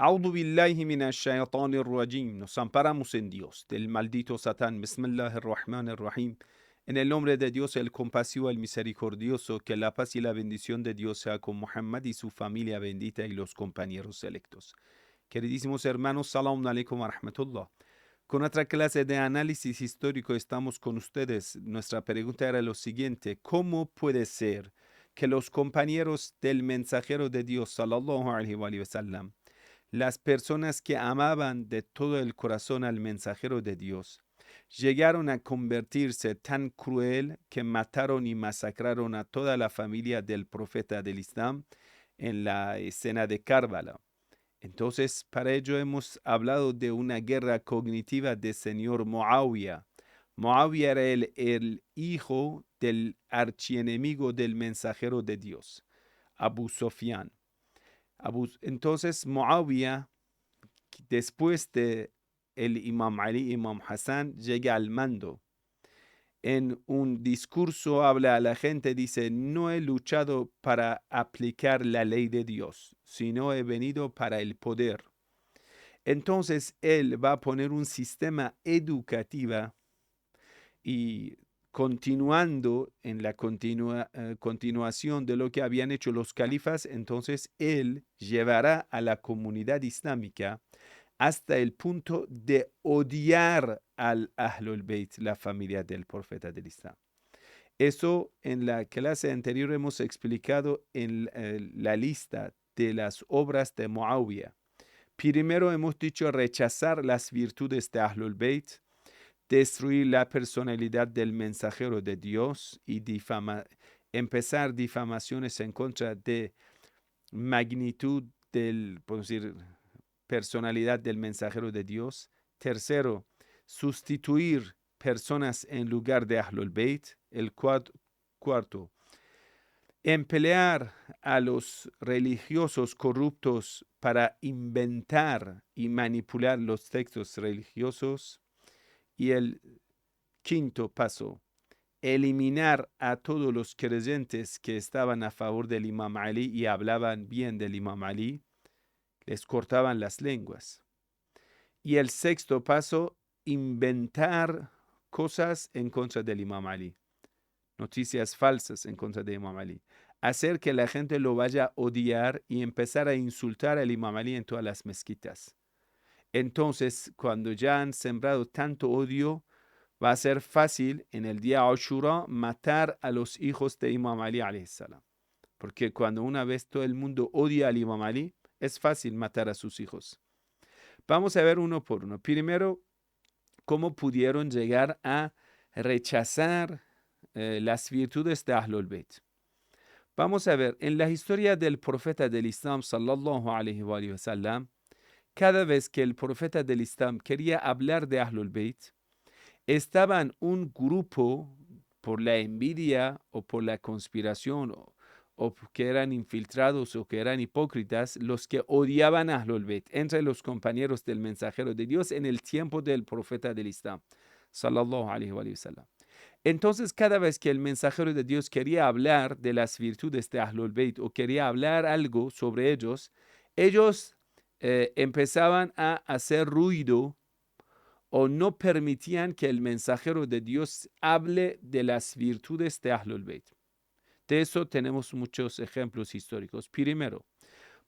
A'udhu billahi minash shaitanir rajim. Nos amparamos en Dios, del maldito Satán. Bismillahirrahmanirrahim. En el nombre de Dios, el compasivo, el misericordioso, que la paz y la bendición de Dios sea con Muhammad y su familia bendita y los compañeros electos. Queridísimos hermanos, salam alaikum wa rahmatullah. Con otra clase de análisis histórico estamos con ustedes. Nuestra pregunta era lo siguiente: ¿cómo puede ser que los compañeros del mensajero de Dios, sallallahu alaihi wa sallam, las personas que amaban de todo el corazón al mensajero de Dios, llegaron a convertirse tan cruel que mataron y masacraron a toda la familia del profeta del Islam en la escena de Karbala? Entonces, para ello hemos hablado de una guerra cognitiva del señor Muawiyah. Muawiyah era el hijo del archienemigo del mensajero de Dios, Abu Sufyan. Entonces, Muawiyah, después de el Imam Ali, Imam Hassan, llega al mando. En un discurso habla a la gente, dice: no he luchado para aplicar la ley de Dios, sino he venido para el poder. Entonces él va a poner un sistema educativo y continuando en la continuación de lo que habían hecho los califas, entonces él llevará a la comunidad islámica hasta el punto de odiar al Ahlul Bayt, la familia del profeta del Islam. Eso en la clase anterior hemos explicado en la lista de las obras de Muawiyah. Primero hemos dicho rechazar las virtudes de Ahlul Bayt, destruir la personalidad del mensajero de Dios y empezar difamaciones en contra de magnitud del, podemos decir, personalidad del mensajero de Dios. Tercero, sustituir personas en lugar de Ahlul Bayt. El cuarto, emplear a los religiosos corruptos para inventar y manipular los textos religiosos. Y el quinto paso, eliminar a todos los creyentes que estaban a favor del Imam Ali y hablaban bien del Imam Ali, les cortaban las lenguas. Y el sexto paso, inventar cosas en contra del Imam Ali, noticias falsas en contra del Imam Ali, hacer que la gente lo vaya a odiar y empezar a insultar al Imam Ali en todas las mezquitas. Entonces, cuando ya han sembrado tanto odio, va a ser fácil en el día Ashura matar a los hijos de Imam Ali alayhi salam. Porque cuando una vez todo el mundo odia al Imam Ali, es fácil matar a sus hijos. Vamos a ver uno por uno. Primero, cómo pudieron llegar a rechazar las virtudes de Ahlul Bayt. Vamos a ver, en la historia del profeta del Islam, sallallahu alaihi wa sallam, cada vez que el profeta del Islam quería hablar de Ahlul Bayt, estaban un grupo por la envidia o por la conspiración o que eran infiltrados o que eran hipócritas, los que odiaban a Ahlul Bayt entre los compañeros del mensajero de Dios en el tiempo del profeta del Islam, sallallahu alaihi wa sallam. Entonces, cada vez que el mensajero de Dios quería hablar de las virtudes de Ahlul Bayt o quería hablar algo sobre ellos, ellos empezaban a hacer ruido o no permitían que el mensajero de Dios hable de las virtudes de Ahlul Bayt. De eso tenemos muchos ejemplos históricos. Primero,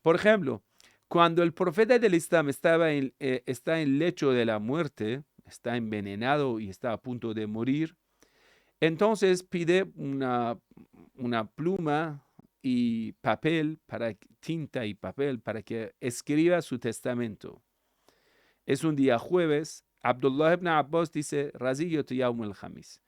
por ejemplo, cuando el profeta del Islam está en lecho de la muerte, está envenenado y está a punto de morir, entonces pide una pluma y papel, tinta y papel, para que escriba su testamento. Es un día jueves. Abdullah ibn Abbas dice: Raziyat yawm al-Khamis,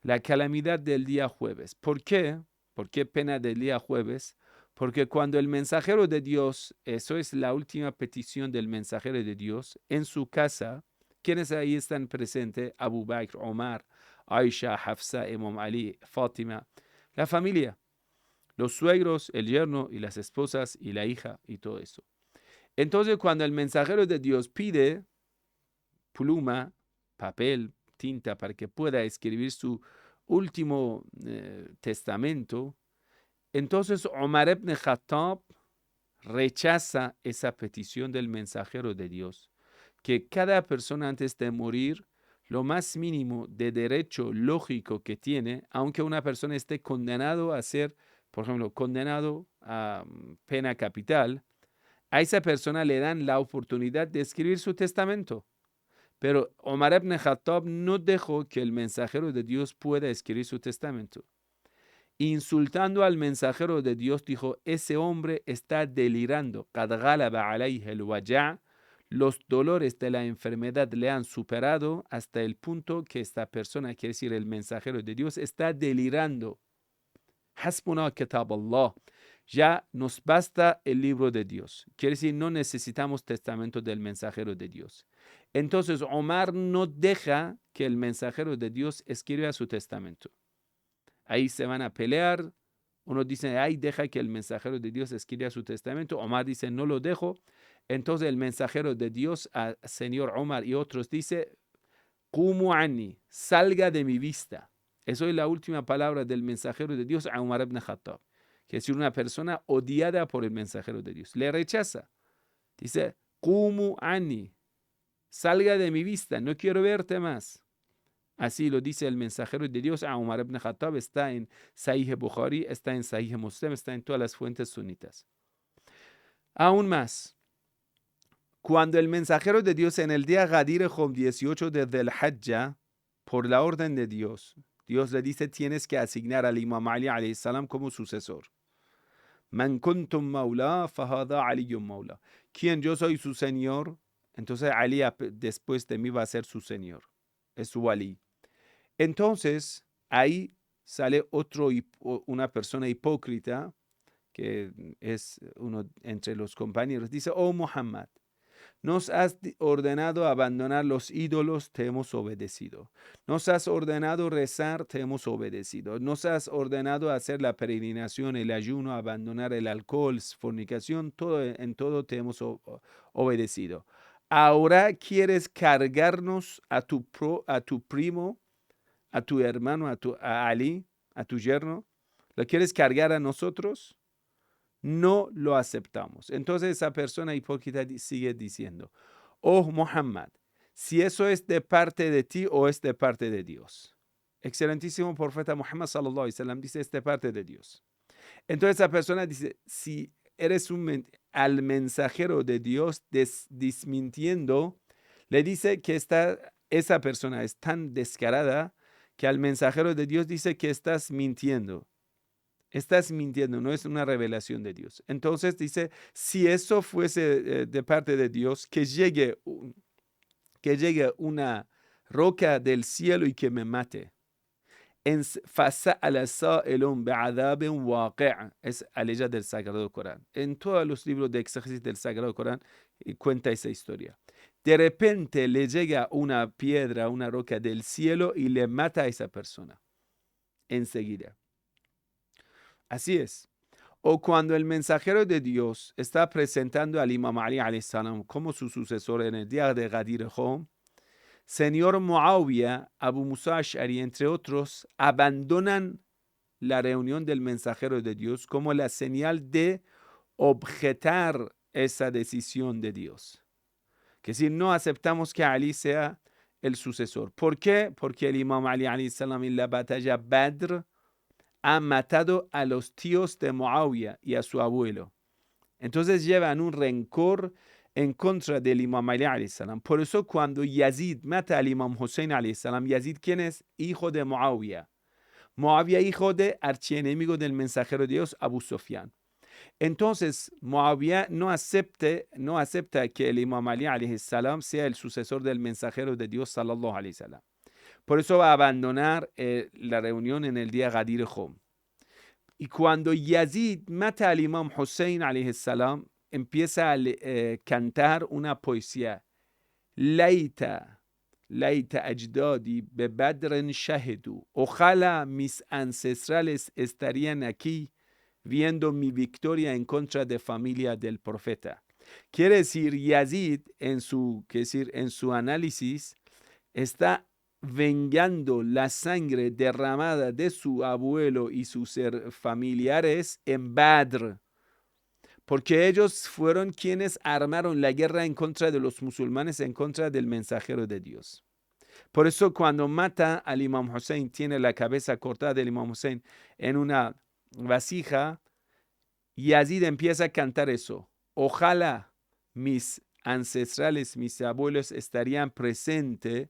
la calamidad del día jueves. ¿Por qué? ¿Por qué pena del día jueves? Porque cuando el mensajero de Dios, eso es la última petición del mensajero de Dios, en su casa, ¿quiénes ahí están presentes? Abu Bakr, Omar, Aisha, Hafsa, Imam Ali, Fátima, la familia, los suegros, el yerno y las esposas y la hija y todo eso. Entonces, cuando el mensajero de Dios pide pluma, papel, tinta para que pueda escribir su último testamento, entonces Omar ibn Khattab rechaza esa petición del mensajero de Dios, que cada persona antes de morir, lo más mínimo de derecho lógico que tiene, aunque una persona esté condenado a ser, por ejemplo, condenado a pena capital, a esa persona le dan la oportunidad de escribir su testamento. Pero Omar ibn Khattab no dejó que el mensajero de Dios pueda escribir su testamento. Insultando al mensajero de Dios, dijo: ese hombre está delirando. Qad ghalaba alayhi al-waja'. Los dolores de la enfermedad le han superado hasta el punto que esta persona, quiere decir el mensajero de Dios, está delirando. Hasbuna kitab Allah. Ya nos basta el libro de Dios. Quiere decir, no necesitamos testamento del mensajero de Dios. Entonces, Omar no deja que el mensajero de Dios escriba su testamento. Ahí se van a pelear. Uno dice: ay, deja que el mensajero de Dios escriba su testamento. Omar dice: no lo dejo. Entonces el mensajero de Dios, al señor Omar y otros, dice: Qumu anni, salga de mi vista. Eso es la última palabra del mensajero de Dios a Umar ibn Khattab, que es una persona odiada por el mensajero de Dios. Le rechaza. Dice: Qumu anni, salga de mi vista, no quiero verte más. Así lo dice el mensajero de Dios a Umar ibn Khattab. Está en Sahih Bukhari, está en Sahih Muslim, está en todas las fuentes sunitas. Aún más, cuando el mensajero de Dios en el día Ghadir Khum 18 de Dhul Hajjah, por la orden de Dios, Dios le dice: tienes que asignar al Imam Ali alayhi salam como sucesor. Man kuntum maula fahada aliyun maula. Quien yo soy su señor, entonces Ali después de mí va a ser su señor. Es su wali. Entonces, ahí sale una persona hipócrita, que es uno entre los compañeros. Dice: oh Muhammad, nos has ordenado abandonar los ídolos, te hemos obedecido. Nos has ordenado rezar, te hemos obedecido. Nos has ordenado hacer la peregrinación, el ayuno, abandonar el alcohol, fornicación, en todo te hemos obedecido. Ahora quieres cargarnos a tu primo, a tu hermano, a Ali, a tu yerno. ¿Lo quieres cargar a nosotros? No lo aceptamos. Entonces esa persona hipócrita sigue diciendo: oh Muhammad, si eso es de parte de ti o es de parte de Dios. Excelentísimo profeta Muhammad sallallahu alaihi wasallam dice: es de parte de Dios. Entonces esa persona dice: si eres al mensajero de Dios desmintiendo, le dice que esa persona es tan descarada que al mensajero de Dios dice que estás mintiendo. Estás mintiendo, no es una revelación de Dios. Entonces dice: si eso fuese de parte de Dios, que llegue una roca del cielo y que me mate. Es aleya del Sagrado Corán. En todos los libros de exégesis del Sagrado Corán cuenta esa historia. De repente le llega una piedra, una roca del cielo y le mata a esa persona. Enseguida. Así es. O cuando el mensajero de Dios está presentando al Imam Ali alayhi salam como su sucesor en el día de Ghadir Khum, señor Muawiyah, Abu Musa Ash'ari, entre otros, abandonan la reunión del mensajero de Dios como la señal de objetar esa decisión de Dios. Que si no aceptamos que Ali sea el sucesor. ¿Por qué? Porque el Imam Ali alayhi salam en la batalla Badr ha matado a los tíos de Muawiyah y a su abuelo. Entonces llevan un rencor en contra del Imam Ali alayhi salam. Por eso cuando Yazid mata al Imam Hussein alayhi salam, Yazid, ¿quién es? Hijo de Muawiyah. Muawiyah, hijo de archienemigo del mensajero de Dios, Abu Sufyan. Entonces Muawiyah no acepta que el Imam Ali alayhi salam sea el sucesor del mensajero de Dios sallallahu alayhi salam. Por eso va a abandonar la reunión en el día Ghadir Khum. Y cuando Yazid mata al Imam Hussein alayhi salam, empieza a cantar una poesía. Laita ajdadi be badrin shahidu. Ojalá mis ancestrales estarían aquí viendo mi victoria en contra de familia del profeta. Quiere decir, Yazid en su análisis está vengando la sangre derramada de su abuelo y sus familiares en Badr. porque ellos fueron quienes armaron la guerra en contra de los musulmanes, en contra del mensajero de Dios. Por eso cuando mata al Imam Hussein, tiene la cabeza cortada del Imam Hussein en una vasija, Yazid empieza a cantar eso. Ojalá mis ancestrales, mis abuelos estarían presentes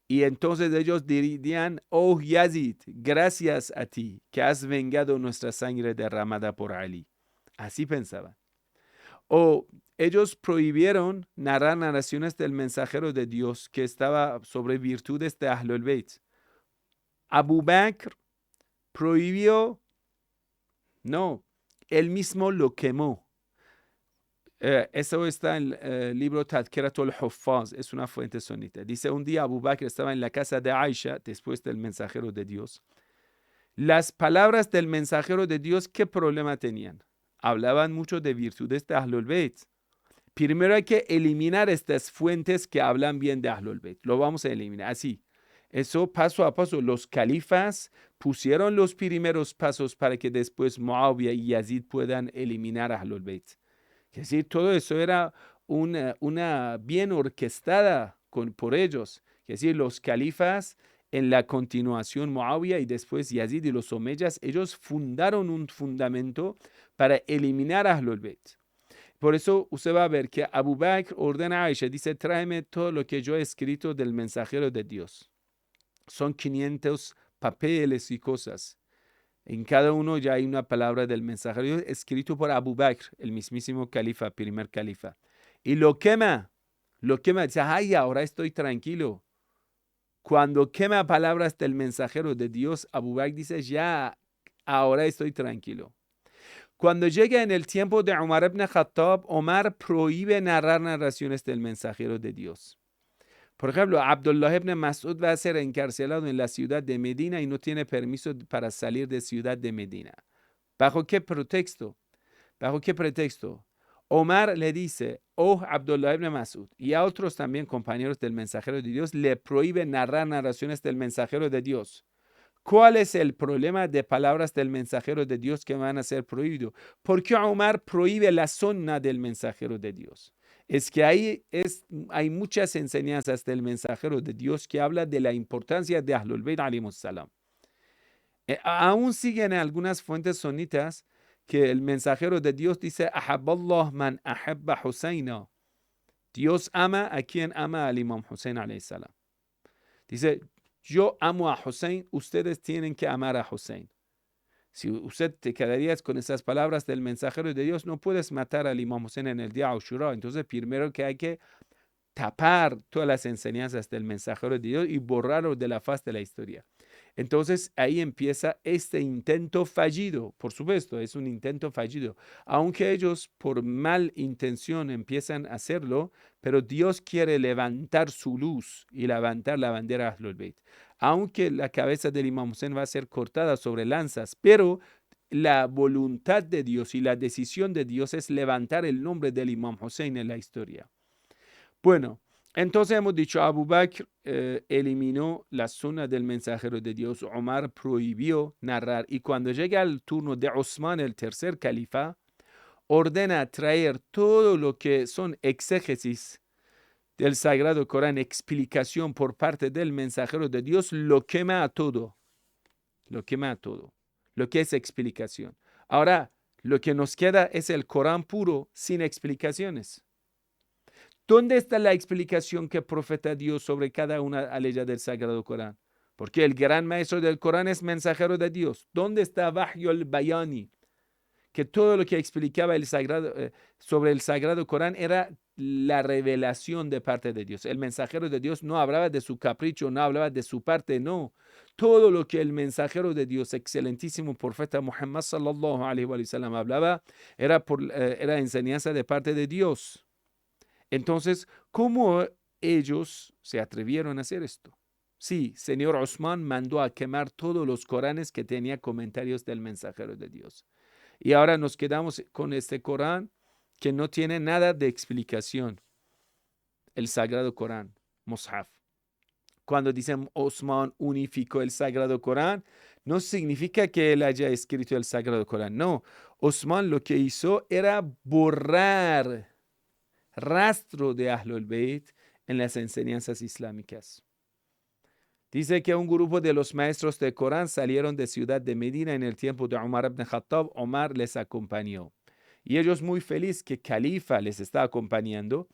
y entonces ellos dirían, oh Yazid, gracias a ti que has vengado nuestra sangre derramada por Ali. Así pensaban. O ellos prohibieron narrar narraciones del mensajero de Dios que estaba sobre virtudes de Ahlul Bayt. Abu Bakr prohibió, no, él mismo lo quemó. Eso está en el libro Tadkiratul Huffaz, es una fuente sunita. Dice, un día Abu Bakr estaba en la casa de Aisha, después del mensajero de Dios. Las palabras del mensajero de Dios, ¿qué problema tenían? Hablaban mucho de virtudes de Ahlul Bayt. Primero hay que eliminar estas fuentes que hablan bien de Ahlul Bayt. Lo vamos a eliminar así. Eso paso a paso. Los califas pusieron los primeros pasos para que después Muawiyah y Yazid puedan eliminar a Ahlul Bayt. Es decir, todo eso era una bien orquestada por ellos. Es decir, los califas en la continuación Muawiyah y después Yazid y los omeyas, ellos fundaron un fundamento para eliminar a Ahlul Bayt. Por eso usted va a ver que Abu Bakr ordena a Aisha, dice, tráeme todo lo que yo he escrito del mensajero de Dios. Son 500 papeles y cosas. En cada uno ya hay una palabra del mensajero escrito por Abu Bakr, el mismísimo califa, primer califa. Y lo quema, dice, ay, ahora estoy tranquilo. Cuando quema palabras del mensajero de Dios, Abu Bakr dice, ya, ahora estoy tranquilo. Cuando llega en el tiempo de Umar ibn Khattab, Omar prohíbe narrar narraciones del mensajero de Dios. Por ejemplo, Abdullah ibn Mas'ud va a ser encarcelado en la ciudad de Medina y no tiene permiso para salir de ciudad de Medina. ¿Bajo qué pretexto? ¿Bajo qué pretexto? Omar le dice, oh Abdullah ibn Mas'ud, y a otros también compañeros del mensajero de Dios, le prohíbe narrar narraciones del mensajero de Dios. ¿Cuál es el problema de palabras del mensajero de Dios que van a ser prohibidos? ¿Por qué Omar prohíbe la sunna del mensajero de Dios? Es que hay muchas enseñanzas del mensajero de Dios que habla de la importancia de Ahlul Bayt alayhimus salam. Aún siguen algunas fuentes sunitas que el mensajero de Dios dice, ahabballah man ahabba Husayna. Dios ama a quien ama al Imam Hussein alayhi salam. Dice, yo amo a Hussein, ustedes tienen que amar a Hussein. Si usted te quedarías con esas palabras del mensajero de Dios, no puedes matar al Imam Hussein en el día Ashura. Entonces, primero que hay que tapar todas las enseñanzas del mensajero de Dios y borrarlo de la faz de la historia. Entonces, ahí empieza este intento fallido. Por supuesto, es un intento fallido. Aunque ellos por mal intención empiezan a hacerlo, pero Dios quiere levantar su luz y levantar la bandera Ahlul Bayt. Aunque la cabeza del Imam Hussein va a ser cortada sobre lanzas, pero la voluntad de Dios y la decisión de Dios es levantar el nombre del Imam Hussein en la historia. Bueno, entonces hemos dicho, Abu Bakr eliminó la sunna del mensajero de Dios, Omar prohibió narrar, y cuando llega el turno de Osman, el tercer califa, ordena traer todo lo que son exégesis del Sagrado Corán, explicación por parte del mensajero de Dios, lo quema a todo. Lo quema a todo. Lo que es explicación. Ahora, lo que nos queda es el Corán puro, sin explicaciones. ¿Dónde está la explicación que el profeta dio sobre cada una aleya del Sagrado Corán? Porque el gran maestro del Corán es mensajero de Dios. ¿Dónde está Wahyu al-Bayani? Que todo lo que explicaba sobre el Sagrado Corán era la revelación de parte de Dios. El mensajero de Dios no hablaba de su capricho, no hablaba de su parte, no. Todo lo que el mensajero de Dios, excelentísimo profeta Muhammad sallallahu alaihi wa sallam, hablaba era enseñanza de parte de Dios. Entonces, ¿cómo ellos se atrevieron a hacer esto? Sí, señor Osman mandó a quemar todos los Coranes que tenía comentarios del mensajero de Dios. Y ahora nos quedamos con este Corán que no tiene nada de explicación. El Sagrado Corán, Mus'haf. Cuando dicen Osman unificó el Sagrado Corán, no significa que él haya escrito el Sagrado Corán. No, Osman lo que hizo era borrar rastro de Ahlul Bayt en las enseñanzas islámicas. Dice que un grupo de los maestros del Corán salieron de ciudad de Medina en el tiempo de Umar ibn Khattab. Omar les acompañó. Y ellos muy felices que Califa les está acompañando.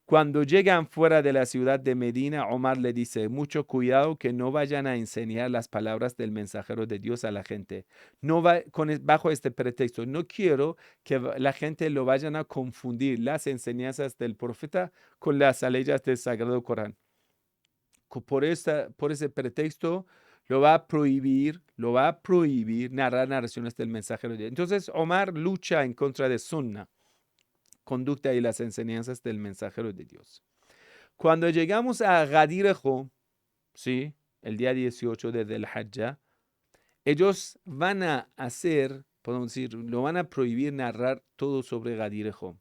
Cuando llegan fuera de la ciudad de Medina, Omar le dice, mucho cuidado que no vayan a enseñar las palabras del mensajero de Dios a la gente. No va, bajo este pretexto, no quiero que la gente lo vayan a confundir las enseñanzas del profeta con las leyes del Sagrado Corán. Por ese pretexto lo va a prohibir narrar narraciones del mensajero de Dios. Entonces Omar lucha en contra de Sunna, conducta y las enseñanzas del mensajero de Dios. Cuando llegamos a Ghadir Khumm, ¿sí? El día 18 de Dhul Hijjah, ellos van a hacer, podemos decir, lo van a prohibir narrar todo sobre Ghadir Khumm.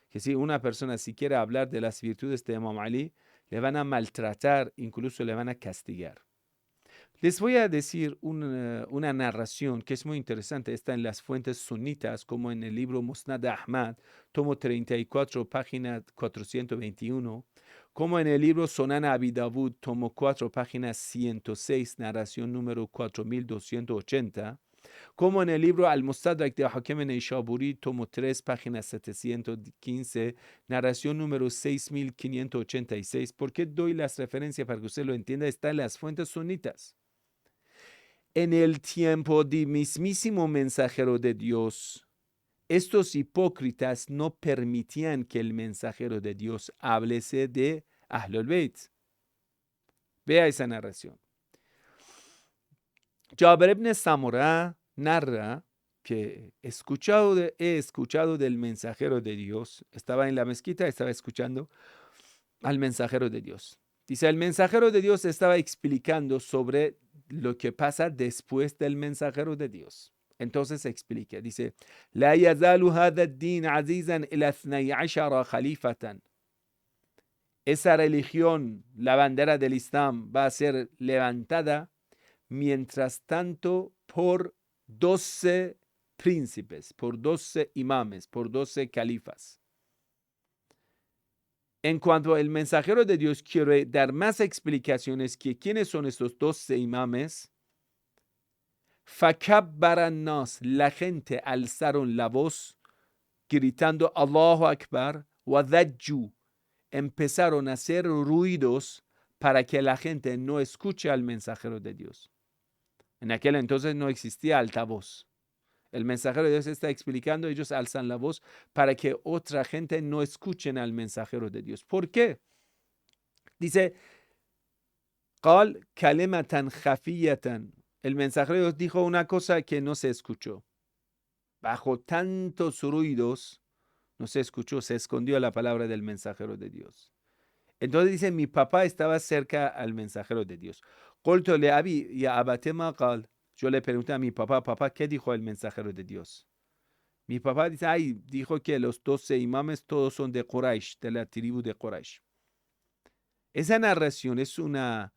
Que si una persona si quiere hablar de las virtudes de Imam Ali, le van a maltratar, incluso le van a castigar. Les voy a decir una narración que es muy interesante. Está en las fuentes sunitas, como en el libro Musnad Ahmad, tomo 34, página 421, como en el libro Sunan Abi Dawud, tomo 4, página 106, narración número 4280, como en el libro Al-Mustadrak de Hakim Neishaburi, tomo 3, página 715, narración número 6586. ¿Por qué doy las referencias para que usted lo entienda? Está en las fuentes sunitas. En el tiempo del mismísimo mensajero de Dios, estos hipócritas no permitían que el mensajero de Dios hablase de Ahlul Bayt. Vea esa narración. Jabir ibn Samurah narra que he escuchado del mensajero de Dios. Estaba en la mezquita, estaba escuchando al mensajero de Dios. Dice, el mensajero de Dios estaba explicando sobre lo que pasa después del mensajero de Dios. Entonces explica, dice, La yazalu hadha ad-din azizan ila 12 khalifatan. Esa religión, la bandera del Islam, va a ser levantada mientras tanto por 12 príncipes, por 12 imames, por 12 califas. En cuanto al mensajero de Dios quiere dar más explicaciones que quiénes son estos 12 imames, fakabbaran nas, la gente alzaron la voz gritando Allahu Akbar, wa dhajju, empezaron a hacer ruidos para que la gente no escuche al mensajero de Dios. En aquel entonces no existía altavoz. El mensajero de Dios está explicando, ellos alzan la voz para que otra gente no escuchen al mensajero de Dios. ¿Por qué? Dice, قال كلمة خفية. El mensajero de Dios dijo una cosa que no se escuchó. Bajo tantos ruidos, no se escuchó, se escondió la palabra del mensajero de Dios. Entonces dice, mi papá estaba cerca al mensajero de Dios. قلت لأبي يا أبت ما قال. Yo le pregunté a mi papá, papá, ¿qué dijo el mensajero de Dios? Mi papá dice, dijo que los 12 imames todos son de Quraysh, de la tribu de Quraysh. Esa narración es una,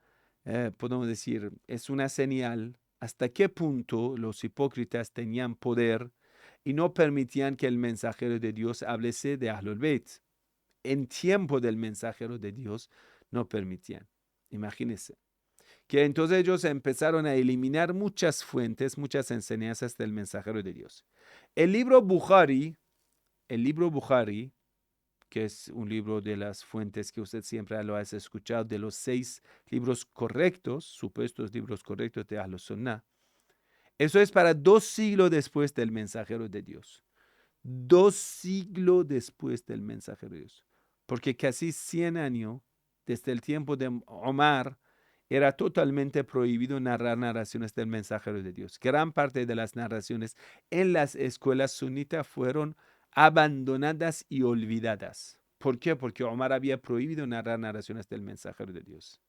podemos decir, es una señal hasta qué punto los hipócritas tenían poder y no permitían que el mensajero de Dios hablase de Ahlul Bayt. En tiempo del mensajero de Dios no permitían. Imagínense. Que entonces ellos empezaron a eliminar muchas fuentes, muchas enseñanzas del mensajero de Dios. El libro Bukhari, que es un libro de las fuentes que usted siempre lo ha escuchado, de los 6 libros correctos, supuestos libros correctos de Ahlus Sunnah, eso es para 2 siglos después del mensajero de Dios. 2 siglos después del mensajero de Dios. Porque casi 100 años, desde el tiempo de Omar, era totalmente prohibido narrar narraciones del mensajero de Dios. Gran parte de las narraciones en las escuelas sunitas fueron abandonadas y olvidadas. ¿Por qué? Porque Omar había prohibido narrar narraciones del mensajero de Dios.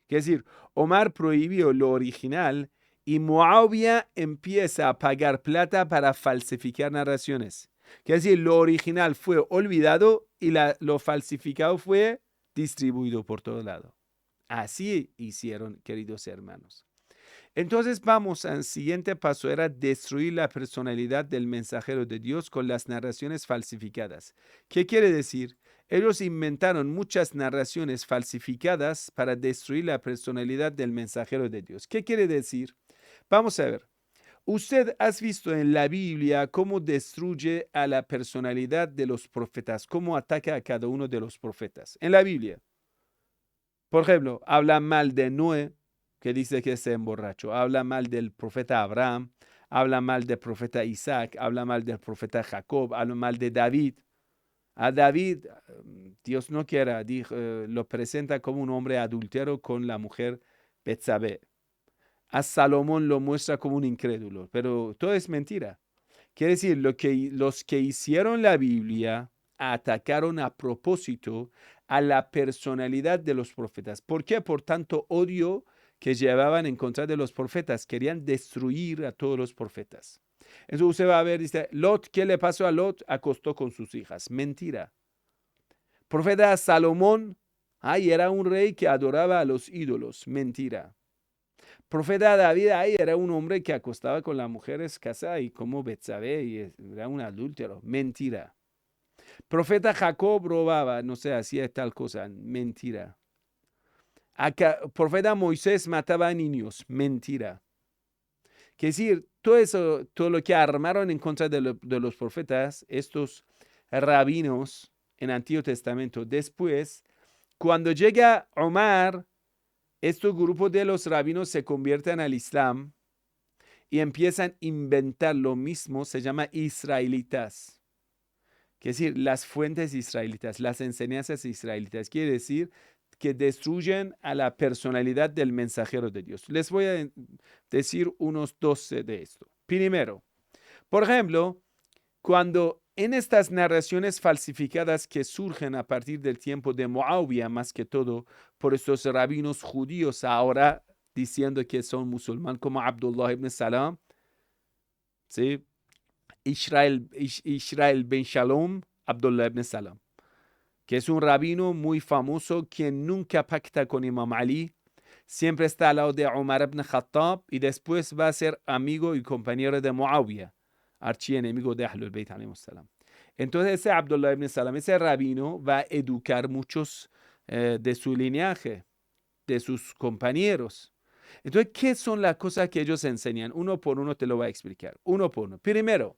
Es decir, Omar prohibió lo original y Muawiyah empieza a pagar plata para falsificar narraciones. Es decir, lo original fue olvidado y lo falsificado fue distribuido por todo lado. Así hicieron, queridos hermanos. Entonces vamos al siguiente paso, era destruir la personalidad del mensajero de Dios con las narraciones falsificadas. ¿Qué quiere decir? Ellos inventaron muchas narraciones falsificadas para destruir la personalidad del mensajero de Dios. ¿Qué quiere decir? Vamos a ver. Usted has visto en la Biblia cómo destruye a la personalidad de los profetas, cómo ataca a cada uno de los profetas. En la Biblia, por ejemplo, habla mal de Noé, que dice que se emborrachó. Habla mal del profeta Abraham, habla mal del profeta Isaac, habla mal del profeta Jacob, habla mal de David. A David, Dios no quiera, lo presenta como un hombre adúltero con la mujer Betsabé. A Salomón lo muestra como un incrédulo, pero todo es mentira. Quiere decir, los que hicieron la Biblia atacaron a propósito a la personalidad de los profetas. ¿Por qué? Por tanto odio que llevaban en contra de los profetas. Querían destruir a todos los profetas. Entonces usted va a ver, dice, Lot, ¿qué le pasó a Lot? Acostó con sus hijas. Mentira. Profeta Salomón, era un rey que adoraba a los ídolos. Mentira. Profeta David, era un hombre que acostaba con las mujeres casadas y como Betsabé y era un adúltero. Mentira. Profeta Jacob robaba, no sé, hacía tal cosa. Mentira. Profeta Moisés mataba a niños. Mentira. Que decir, todo eso, todo lo que armaron en contra de los profetas, estos rabinos en Antiguo Testamento. Después, cuando llega Omar, este grupo de los rabinos se convierten al Islam y empiezan a inventar lo mismo, se llama israelitas. Quiere decir, las fuentes israelitas, las enseñanzas israelitas. Quiere decir que destruyen a la personalidad del mensajero de Dios. Les voy a decir unos 12 de esto. Primero, por ejemplo, cuando en estas narraciones falsificadas que surgen a partir del tiempo de Muawiyah, más que todo por estos rabinos judíos ahora diciendo que son musulmanes, como Abdullah ibn Salam, ¿sí? Israel ben Shalom, Abdullah ibn Salam, que es un rabino muy famoso quien nunca pacta con Imam Ali, siempre está al lado de Umar ibn Khattab y después va a ser amigo y compañero de Muawiyah, archienemigo de Ahlul Bayt alayhimus salam. Entonces ese Abdullah ibn Salam, ese rabino, va a educar muchos de su linaje, de sus compañeros. Entonces, ¿qué son las cosas que ellos enseñan? Uno por uno te lo voy a explicar. Uno por uno. Primero,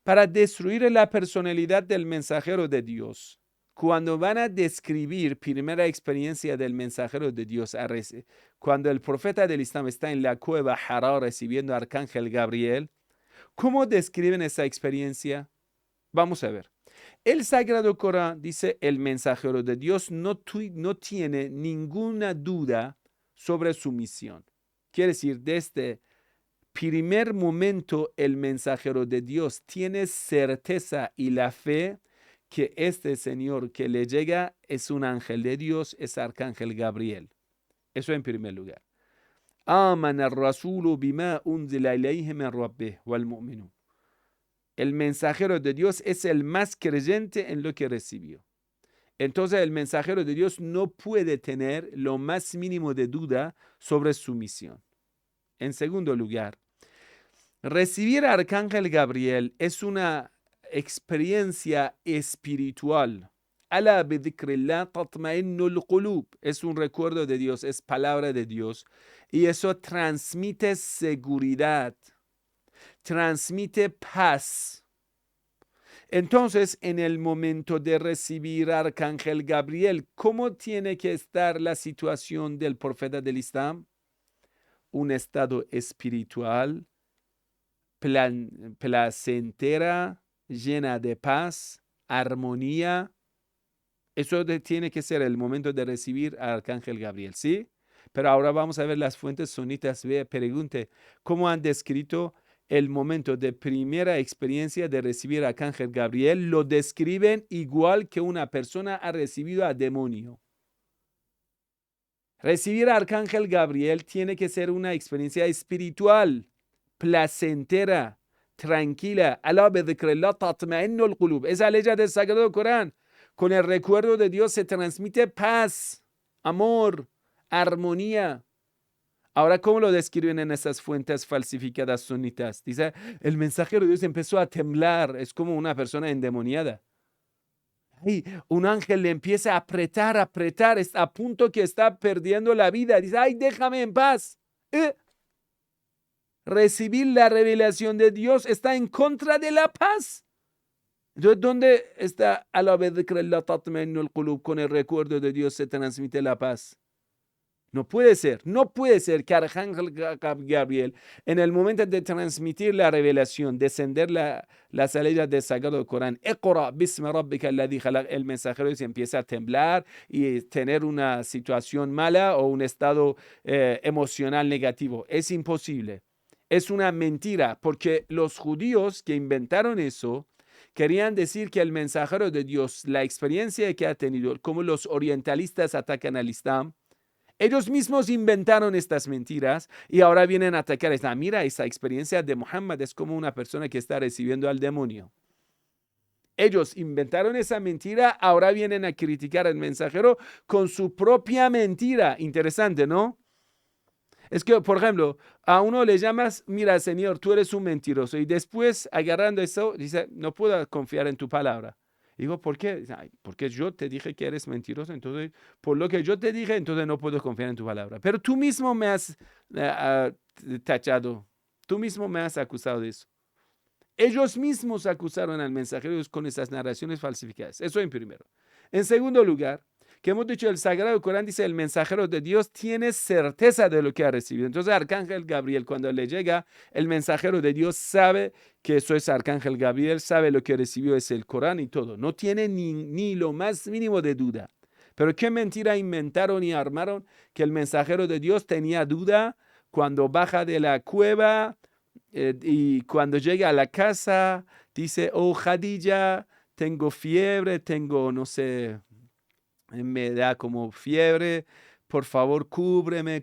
para destruir la personalidad del mensajero de Dios, cuando van a describir primera experiencia del mensajero de Dios, cuando el profeta del Islam está en la cueva Hara recibiendo al arcángel Gabriel, ¿cómo describen esa experiencia? Vamos a ver. El Sagrado Corán dice, el mensajero de Dios no tiene ninguna duda sobre su misión. Quiere decir, desde primer momento el mensajero de Dios tiene certeza y la fe que este Señor que le llega es un ángel de Dios, es arcángel Gabriel. Eso en primer lugar. Amana ar-rasulu bima unzila ilayhi min rabbih wal mu'minun. El mensajero de Dios es el más creyente en lo que recibió. Entonces el mensajero de Dios no puede tener lo más mínimo de duda sobre su misión. En segundo lugar, recibir a Arcángel Gabriel es una experiencia espiritual. Ala bidhikrillah tatma'innul qulub. Es un recuerdo de Dios, es palabra de Dios. Y eso transmite seguridad, transmite paz. Entonces, en el momento de recibir a Arcángel Gabriel, ¿cómo tiene que estar la situación del profeta del Islam? Un estado espiritual, placentera, llena de paz, armonía. Eso tiene que ser el momento de recibir al Arcángel Gabriel, ¿sí? Pero ahora vamos a ver las fuentes sunitas. Pregunte, ¿cómo han descrito el momento de primera experiencia de recibir a Arcángel Gabriel? Lo describen igual que una persona ha recibido a demonio. Recibir a Arcángel Gabriel tiene que ser una experiencia espiritual, placentera, tranquila. Ala bidhikrillah tatma'innul qulub. Esa ley del Sagrado Corán. Con el recuerdo de Dios se transmite paz, amor, armonía. Ahora, ¿cómo lo describen en esas fuentes falsificadas sunitas? Dice, el mensajero de Dios empezó a temblar, es como una persona endemoniada. Ay, un ángel le empieza a apretar, está a punto que está perdiendo la vida. Dice, ay, déjame en paz. Recibir la revelación de Dios está en contra de la paz. Entonces, ¿dónde está con el recuerdo de Dios se transmite la paz? No puede ser que Arcángel Gabriel, en el momento de transmitir la revelación, descender la salida del Sagrado Corán, Iqra bismi rabbika alladhi khalaq, el mensajero se empieza a temblar y tener una situación mala o un estado emocional negativo. Es imposible. Es una mentira, porque los judíos que inventaron eso querían decir que el mensajero de Dios, la experiencia que ha tenido, como los orientalistas atacan al Islam, ellos mismos inventaron estas mentiras y ahora vienen a atacar. Mira, esa experiencia de Muhammad es como una persona que está recibiendo al demonio. Ellos inventaron esa mentira, ahora vienen a criticar al mensajero con su propia mentira. Interesante, ¿no? Es que, por ejemplo, a uno le llamas, mira, Señor, tú eres un mentiroso. Y después, agarrando eso, dice, no puedo confiar en tu palabra. Digo, ¿por qué? Ay, porque yo te dije que eres mentiroso, entonces, por lo que yo te dije, entonces no puedo confiar en tu palabra. Pero tú mismo me has tachado, tú mismo me has acusado de eso. Ellos mismos acusaron al mensajero con esas narraciones falsificadas. Eso en primero. En segundo lugar, que hemos dicho, el Sagrado Corán dice, el mensajero de Dios tiene certeza de lo que ha recibido. Entonces, Arcángel Gabriel, cuando le llega, el mensajero de Dios sabe que eso es Arcángel Gabriel, sabe lo que recibió es el Corán y todo. No tiene ni lo más mínimo de duda. Pero qué mentira inventaron y armaron, que el mensajero de Dios tenía duda cuando baja de la cueva y cuando llega a la casa, dice, oh Khadija, tengo fiebre, tengo, no sé, me da como fiebre, por favor, cúbreme.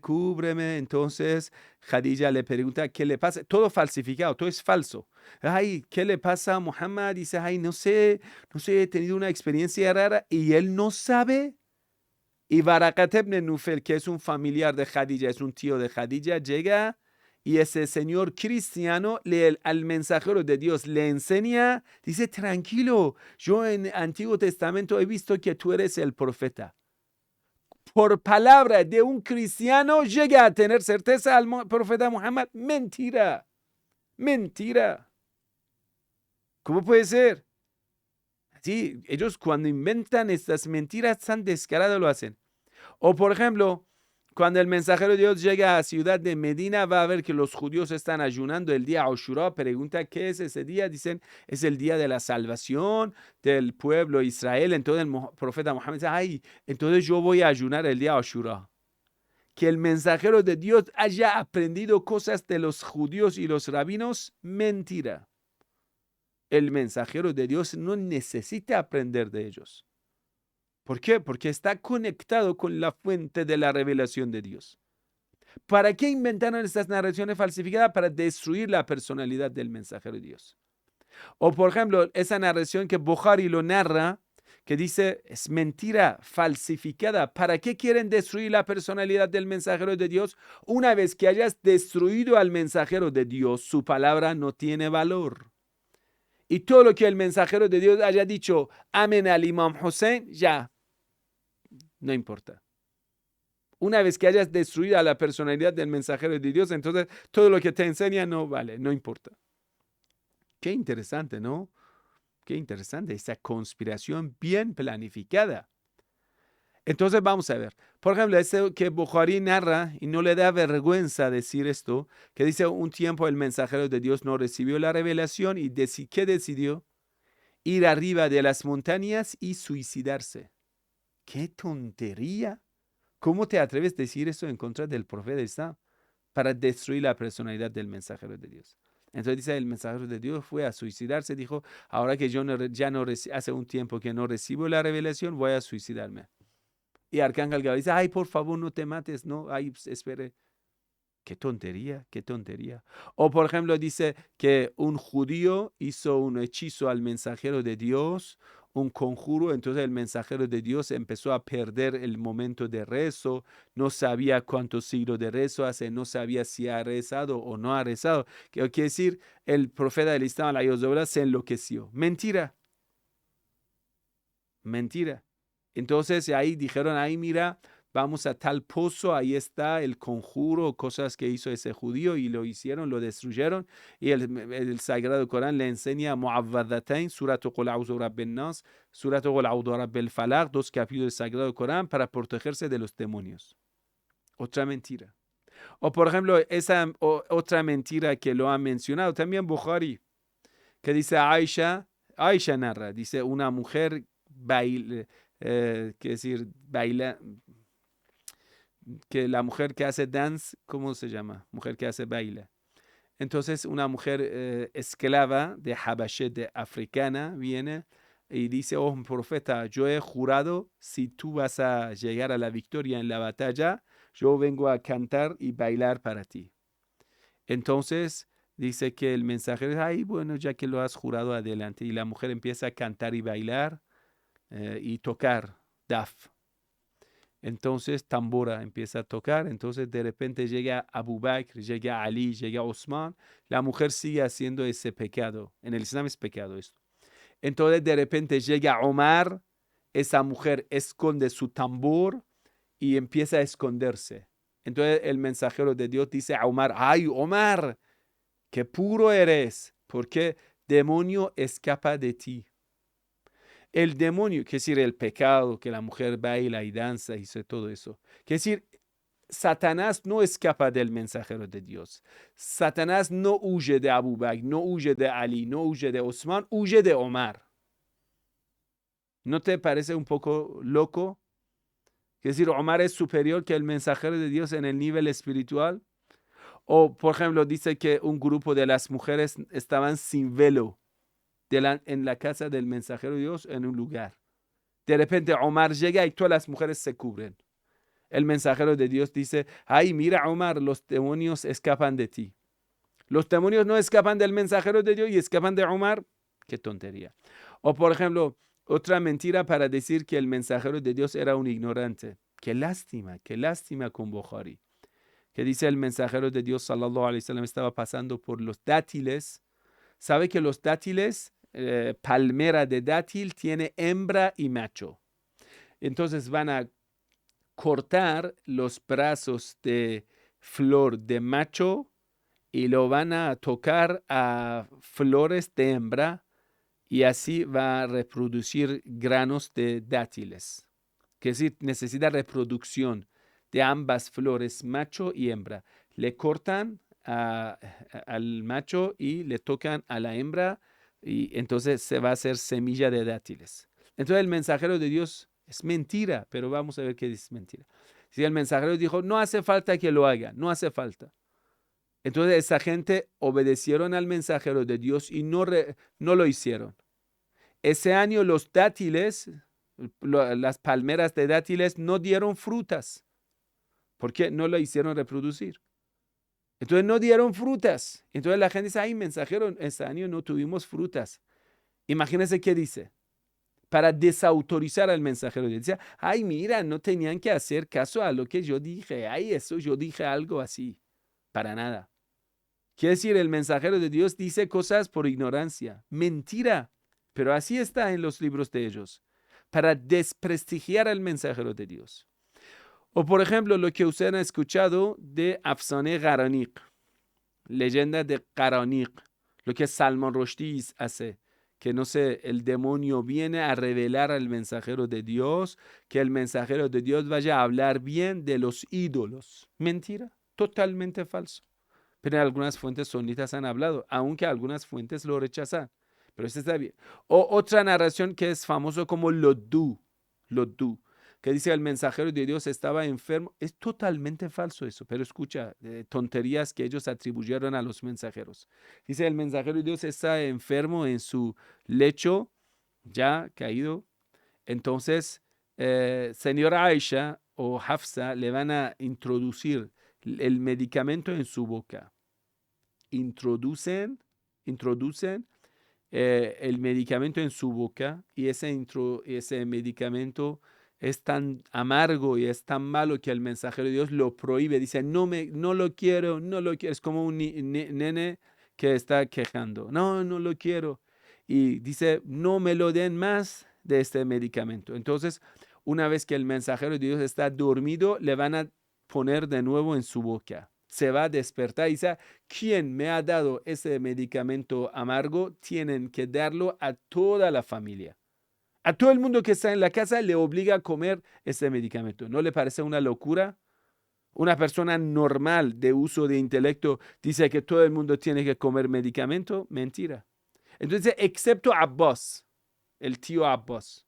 Entonces, Khadija le pregunta, ¿qué le pasa? Todo falsificado, todo es falso. Ay, ¿qué le pasa a Muhammad? Dice, ay, no sé, he tenido una experiencia rara y él no sabe. Y Barakat ibn Nufel, que es un familiar de Khadija, es un tío de Khadija, llega y ese señor cristiano al mensajero de Dios le enseña, dice, tranquilo, yo en Antiguo Testamento he visto que tú eres el profeta. Por palabra de un cristiano llega a tener certeza al profeta Muhammad. Mentira. ¿Cómo puede ser? Sí, ellos cuando inventan estas mentiras tan descaradas lo hacen. O por ejemplo, cuando el mensajero de Dios llega a la ciudad de Medina, va a ver que los judíos están ayunando el día Ashura. Pregunta, ¿qué es ese día? Dicen, es el día de la salvación del pueblo Israel. Entonces el profeta Muhammad dice, ay, entonces yo voy a ayunar el día Ashura. Que el mensajero de Dios haya aprendido cosas de los judíos y los rabinos, mentira. El mensajero de Dios no necesita aprender de ellos. ¿Por qué? Porque está conectado con la fuente de la revelación de Dios. ¿Para qué inventaron estas narraciones falsificadas? Para destruir la personalidad del mensajero de Dios. O por ejemplo, esa narración que Bukhari lo narra, que dice, es mentira falsificada. ¿Para qué quieren destruir la personalidad del mensajero de Dios? Una vez que hayas destruido al mensajero de Dios, su palabra no tiene valor. Y todo lo que el mensajero de Dios haya dicho, amen al Imam Hussein, ya, no importa. Una vez que hayas destruido a la personalidad del mensajero de Dios, entonces todo lo que te enseña no vale, no importa. Qué interesante, ¿no? Qué interesante, esa conspiración bien planificada. Entonces vamos a ver. Por ejemplo, este que Bukhari narra, y no le da vergüenza decir esto, que dice un tiempo el mensajero de Dios no recibió la revelación y ¿qué decidió? Ir arriba de las montañas y suicidarse. ¡Qué tontería! ¿Cómo te atreves a decir eso en contra del profeta Islam? Para destruir la personalidad del mensajero de Dios. Entonces dice, el mensajero de Dios fue a suicidarse, dijo, ahora que yo hace un tiempo que no recibo la revelación, voy a suicidarme. Y Arcángel Gabriel dice, ay, por favor, no te mates, no, ay, espere. Qué tontería. O por ejemplo dice que un judío hizo un hechizo al mensajero de Dios, un conjuro, entonces el mensajero de Dios empezó a perder el momento de rezo, no sabía cuántos siglos de rezo hace, no sabía si ha rezado o no ha rezado. Quiere decir, el profeta del Islam, se enloqueció. Mentira, mentira. Entonces ahí dijeron, ahí mira, vamos a tal pozo, ahí está el conjuro, cosas que hizo ese judío y lo hicieron, lo destruyeron. Y el Sagrado Corán le enseña Mu'awwadhatayn, Surat Qul A'udhu Rabbin Nas, Surat Qul A'udhu Rabbil Falaq, 2 capítulos del Sagrado Corán para protegerse de los demonios. Otra mentira. O por ejemplo, esa otra mentira que lo ha mencionado también Bukhari, que dice Aisha narra, dice una mujer baila, que la mujer que hace dance, ¿cómo se llama? Mujer que hace baile. Entonces una mujer esclava de Habashe, de africana, viene y dice, oh profeta, yo he jurado, si tú vas a llegar a la victoria en la batalla, yo vengo a cantar y bailar para ti. Entonces dice que el mensajero dice, ay, bueno, ya que lo has jurado, adelante. Y la mujer empieza a cantar y bailar y tocar daf. Entonces tambora empieza a tocar, entonces de repente llega Abu Bakr, llega Ali, llega Osman, la mujer sigue haciendo ese pecado. En el Islam es pecado esto. Entonces de repente llega Omar, esa mujer esconde su tambor y empieza a esconderse. Entonces el mensajero de Dios dice a Omar, ay Omar, qué puro eres, porque demonio escapa de ti. El demonio, que decir, el pecado, que la mujer baila y danza y todo eso. Que decir, Satanás no escapa del mensajero de Dios. Satanás no huye de Abu Bakr, no huye de Ali, no huye de Osman, huye de Omar. ¿No te parece un poco loco? Que decir, Omar es superior que el mensajero de Dios en el nivel espiritual. O, por ejemplo, dice que un grupo de las mujeres estaban sin velo en la casa del mensajero de Dios en un lugar. De repente Omar llega y todas las mujeres se cubren. El mensajero de Dios dice, ay, mira Omar, los demonios escapan de ti. Los demonios no escapan del mensajero de Dios y escapan de Omar. Qué tontería. O por ejemplo, otra mentira para decir que el mensajero de Dios era un ignorante. Qué lástima con Bukhari. Que dice el mensajero de Dios, sallallahu alaihi wasallam, estaba pasando por los dátiles. ¿Sabe que los dátiles, palmera de dátil, tiene hembra y macho? Entonces van a cortar los brazos de flor de macho y lo van a tocar a flores de hembra y así va a reproducir granos de dátiles. Que es decir, necesita reproducción de ambas flores, macho y hembra. Le cortan al macho y le tocan a la hembra y entonces se va a hacer semilla de dátiles. Entonces el mensajero de Dios es mentira, pero vamos a ver qué dice mentira. Si el mensajero dijo, no hace falta que lo haga, no hace falta. Entonces esa gente obedecieron al mensajero de Dios y no lo hicieron. Ese año los dátiles, las palmeras de dátiles no dieron frutas. ¿Por qué? No lo hicieron reproducir. Entonces no dieron frutas. Entonces la gente dice, ay, mensajero, ese año no tuvimos frutas. Imagínense qué dice. Para desautorizar al mensajero. Decía, ay, mira, no tenían que hacer caso a lo que yo dije. Ay, eso yo dije algo así. Para nada. Quiere decir, el mensajero de Dios dice cosas por ignorancia. Mentira. Pero así está en los libros de ellos. Para desprestigiar al mensajero de Dios. O por ejemplo, lo que ustedes han escuchado de Afsane Qaraniq. Leyenda de Qaraniq. Lo que Salman Rushdie hace. Que no sé, el demonio viene a revelar al mensajero de Dios, que el mensajero de Dios vaya a hablar bien de los ídolos. Mentira, totalmente falso. Pero en algunas fuentes sunitas han hablado, aunque algunas fuentes lo rechazan. Pero eso está bien. O otra narración que es famoso como Lodú, que dice el mensajero de Dios estaba enfermo. Es totalmente falso eso, pero escucha, tonterías que ellos atribuyeron a los mensajeros. Dice el mensajero de Dios está enfermo en su lecho, ya caído. Entonces, señora Aisha o Hafsa le van a introducir el medicamento en su boca. Introducen el medicamento en su boca y ese medicamento es tan amargo y es tan malo que el mensajero de Dios lo prohíbe. Dice, no lo quiero, no lo quiero. Es como un nene que está quejando. No lo quiero. Y dice, no me lo den más de este medicamento. Entonces, una vez que el mensajero de Dios está dormido, le van a poner de nuevo en su boca. Se va a despertar y dice, ¿quién me ha dado ese medicamento amargo? Tienen que darlo a toda la familia. A todo el mundo que está en la casa le obliga a comer ese medicamento. ¿No le parece una locura? Una persona normal de uso de intelecto dice que todo el mundo tiene que comer medicamento. Mentira. Entonces, excepto Abbas, el tío Abbas.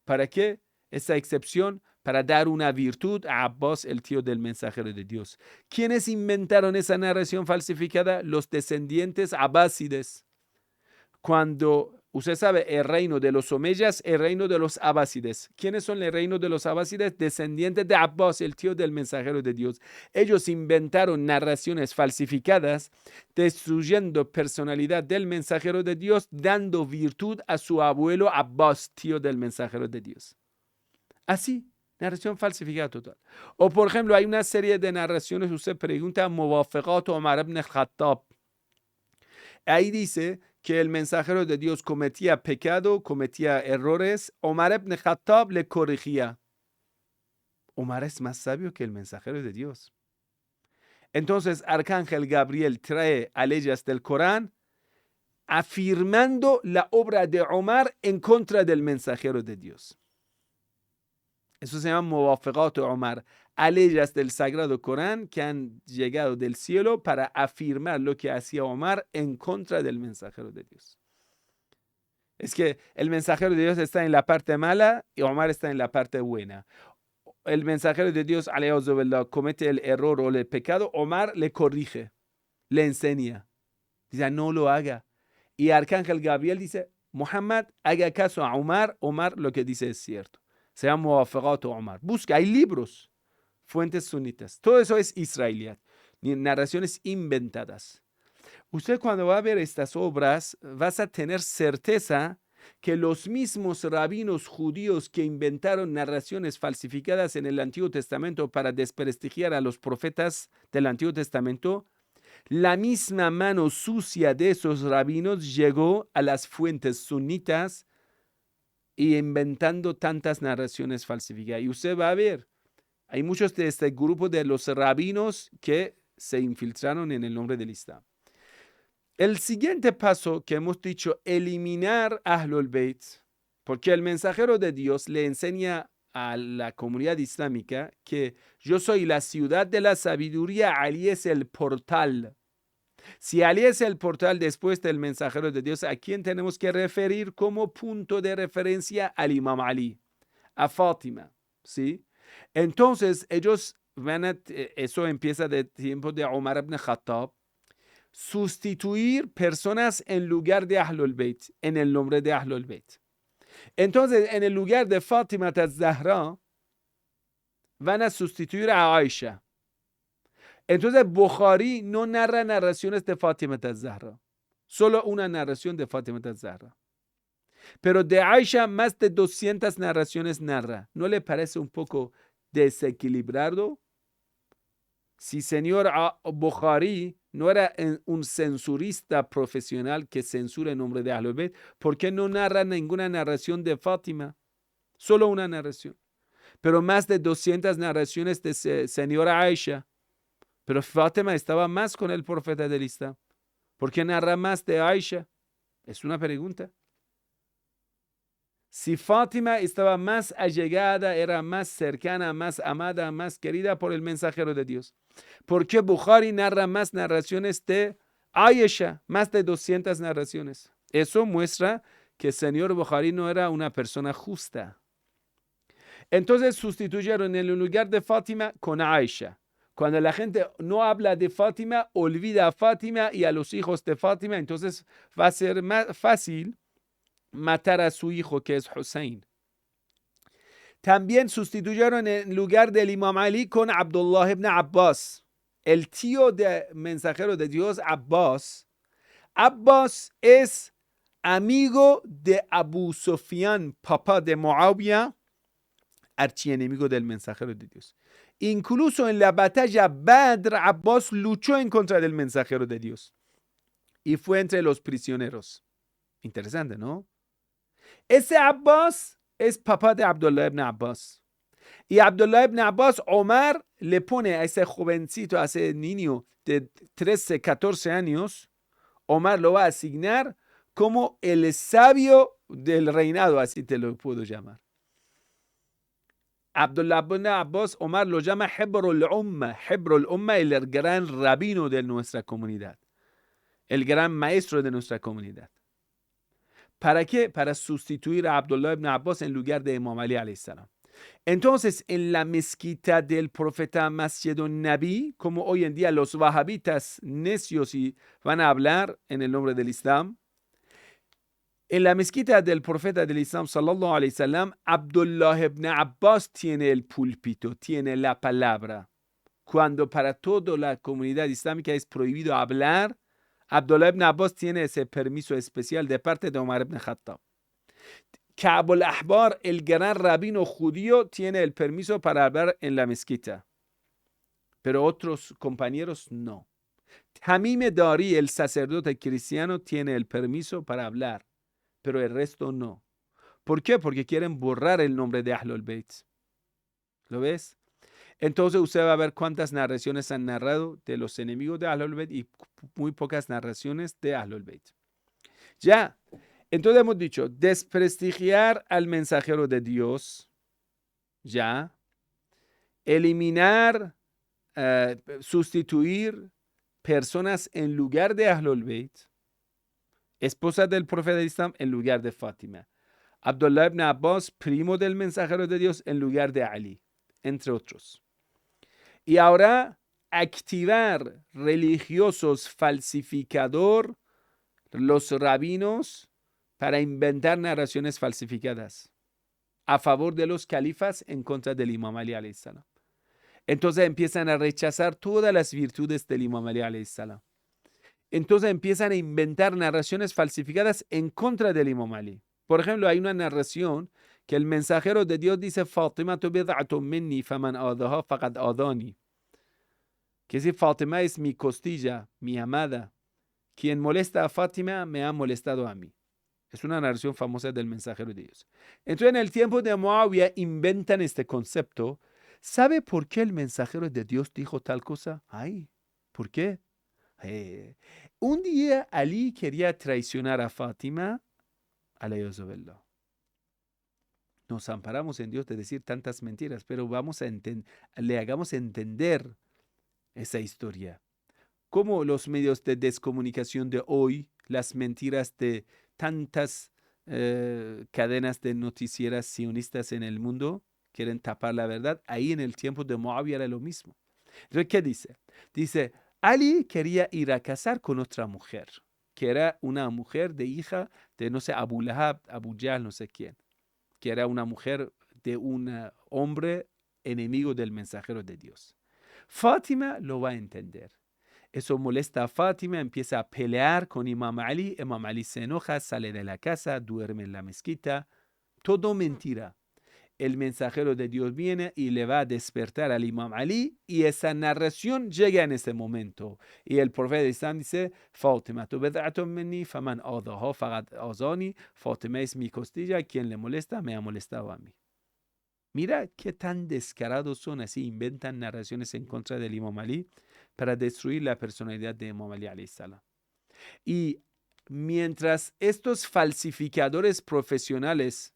¿Para qué? Esa excepción para dar una virtud a Abbas, el tío del mensajero de Dios. ¿Quiénes inventaron esa narración falsificada? Los descendientes abásides. Cuando usted sabe el reino de los omeyas, el reino de los abásides. ¿Quiénes son el reino de los abásides? Descendientes de Abbas, el tío del mensajero de Dios. Ellos inventaron narraciones falsificadas, destruyendo personalidad del mensajero de Dios, dando virtud a su abuelo Abbas, tío del mensajero de Dios. Así, narración falsificada total. O por ejemplo, hay una serie de narraciones, usted pregunta, Muwafaqat Omar ibn al-Khattab. Ahí dice que el mensajero de Dios cometía pecado, cometía errores. Omar ibn Khattab le corregía. Omar es más sabio que el mensajero de Dios. Entonces, Arcángel Gabriel trae a leyes del Corán afirmando la obra de Omar en contra del mensajero de Dios. Eso se llama Muwafaqat Omar, leyes del Sagrado Corán que han llegado del cielo para afirmar lo que hacía Omar en contra del mensajero de Dios. Es que el mensajero de Dios está en la parte mala y Omar está en la parte buena. El mensajero de Dios, comete el error o el pecado, Omar le corrige, le enseña. Dice, no lo haga. Y Arcángel Gabriel dice, Muhammad, haga caso a Omar, Omar lo que dice es cierto. Se llama Muwafaqat Omar. Busca, hay libros, fuentes sunitas. Todo eso es israelíat, narraciones inventadas. Usted cuando va a ver estas obras, vas a tener certeza que los mismos rabinos judíos que inventaron narraciones falsificadas en el Antiguo Testamento para desprestigiar a los profetas del Antiguo Testamento, la misma mano sucia de esos rabinos llegó a las fuentes sunitas y inventando tantas narraciones falsificadas. Y usted va a ver, hay muchos de este grupo de los rabinos que se infiltraron en el nombre del Islam. El siguiente paso que hemos dicho, eliminar Ahlul Bayt, porque el mensajero de Dios le enseña a la comunidad islámica que yo soy la ciudad de la sabiduría, Ali es el portal. Si Ali es el portal después del mensajero de Dios, ¿a quién tenemos que referir como punto de referencia? Al Imam Ali, a Fátima, ¿sí? Entonces ellos van a, eso empieza de tiempo de Omar ibn Khattab, sustituir personas en lugar de Ahlul Bayt, en el nombre de Ahlul Bayt. Entonces, en el lugar de Fátima az-Zahra, van a sustituir a Aisha. Entonces, Bukhari no narra narraciones de Fátima az-Zahra, solo una narración de Fátima az-Zahra. Pero de Aisha, más de 200 narraciones narra. ¿No le parece un poco desequilibrado? Si señor Bukhari no era un censurista profesional que censura en nombre de Ahlul Bayt, ¿por qué no narra ninguna narración de Fátima? Solo una narración. Pero más de 200 narraciones de señora Aisha. Pero Fátima estaba más con el profeta del Islam. ¿Por qué narra más de Aisha? Es una pregunta. Si Fátima estaba más allegada, era más cercana, más amada, más querida por el mensajero de Dios, ¿por qué Bukhari narra más narraciones de Aisha? Más de 200 narraciones. Eso muestra que el señor Bukhari no era una persona justa. Entonces sustituyeron en el lugar de Fátima con Aisha. Cuando la gente no habla de Fátima, olvida a Fátima y a los hijos de Fátima, entonces va a ser más fácil matar a su hijo, que es Hussein. También sustituyeron en lugar del Imam Ali con Abdullah ibn Abbas, el tío del mensajero de Dios, Abbas. Abbas es amigo de Abu Sufyan, papá de Muawiyah, archienemigo del mensajero de Dios. Incluso en la batalla Badr, Abbas luchó en contra del mensajero de Dios y fue entre los prisioneros. Interesante, ¿no? Ese Abbas es papá de Abdullah ibn Abbas. Y Abdullah ibn Abbas, Omar le pone a ese jovencito, a ese niño de 13, 14 años, Omar lo va a asignar como el sabio del reinado, así te lo puedo llamar. Abdullah ibn Abbas, Omar lo llama Hebrul Umma, el gran rabino de nuestra comunidad, el gran maestro de nuestra comunidad. ¿Para qué? Para sustituir a Abdullah ibn Abbas en lugar de Imam Ali alayhi salam. Entonces, en la mezquita del profeta Masjidun Nabi, como hoy en día los wahabitas necios y van a hablar en el nombre del Islam, en la mezquita del profeta del Islam, sallallahu alayhi wasallam, Abdullah ibn Abbas tiene el púlpito, tiene la palabra. Cuando para toda la comunidad islámica es prohibido hablar, Abdullah ibn Abbas tiene ese permiso especial de parte de Omar ibn Khattab. Ka'b al-Ahbar, el gran rabino judío, tiene el permiso para hablar en la mezquita, pero otros compañeros no. Tamim Dari, el sacerdote cristiano, tiene el permiso para hablar, pero el resto no. ¿Por qué? Porque quieren borrar el nombre de Ahlul Bayt. ¿Lo ves? Entonces usted va a ver cuántas narraciones han narrado de los enemigos de Ahlul Bayt y muy pocas narraciones de Ahlul Bayt. Ya. Entonces hemos dicho, desprestigiar al mensajero de Dios, ya, eliminar, sustituir personas en lugar de Ahlul Bayt, esposa del profeta Islam en lugar de Fátima, Abdullah ibn Abbas, primo del mensajero de Dios, en lugar de Ali, entre otros. Y ahora, activar religiosos falsificadores, los rabinos, para inventar narraciones falsificadas a favor de los califas en contra del Imam Ali alayhi salam. Entonces empiezan a rechazar todas las virtudes del Imam Ali alayhi salam. Entonces empiezan a inventar narraciones falsificadas en contra del Imam Ali. Por ejemplo, hay una narración que el mensajero de Dios dice Fatima tu bid'atun minni faman adaha faqad adani. Que si Fatima es mi costilla, mi amada, quien molesta a Fátima me ha molestado a mí. Es una narración famosa del mensajero de Dios. Entonces, en el tiempo de Muawiyah inventan este concepto. ¿Sabe por qué el mensajero de Dios dijo tal cosa? Ay, ¿por qué? Un día Ali quería traicionar a Fátima, alayhi. Nos amparamos en Dios de decir tantas mentiras, pero vamos a le hagamos entender esa historia. Como los medios de descomunicación de hoy, las mentiras de tantas cadenas de noticieras sionistas en el mundo quieren tapar la verdad, ahí en el tiempo de Muawiyah era lo mismo. Entonces, ¿qué dice? Dice, Ali quería ir a casar con otra mujer, que era una mujer de hija de, no sé, Abu Lahab, Abu Jahl, no sé quién, que era una mujer de un hombre enemigo del mensajero de Dios. Fátima lo va a entender. Eso molesta a Fátima, empieza a pelear con Imam Ali. Imam Ali se enoja, sale de la casa, duerme en la mezquita. Todo mentira. El mensajero de Dios viene y le va a despertar al Imam Ali y esa narración llega en ese momento. Y el profeta de Islam dice, Fátima, tu bed'atun minni, faman adaha faqad azani. Fátima es mi costilla, quien le molesta, me ha molestado a mí. Mira qué tan descarados son, así inventan narraciones en contra del Imam Ali para destruir la personalidad de Imam Ali alayhi salam. Y mientras estos falsificadores profesionales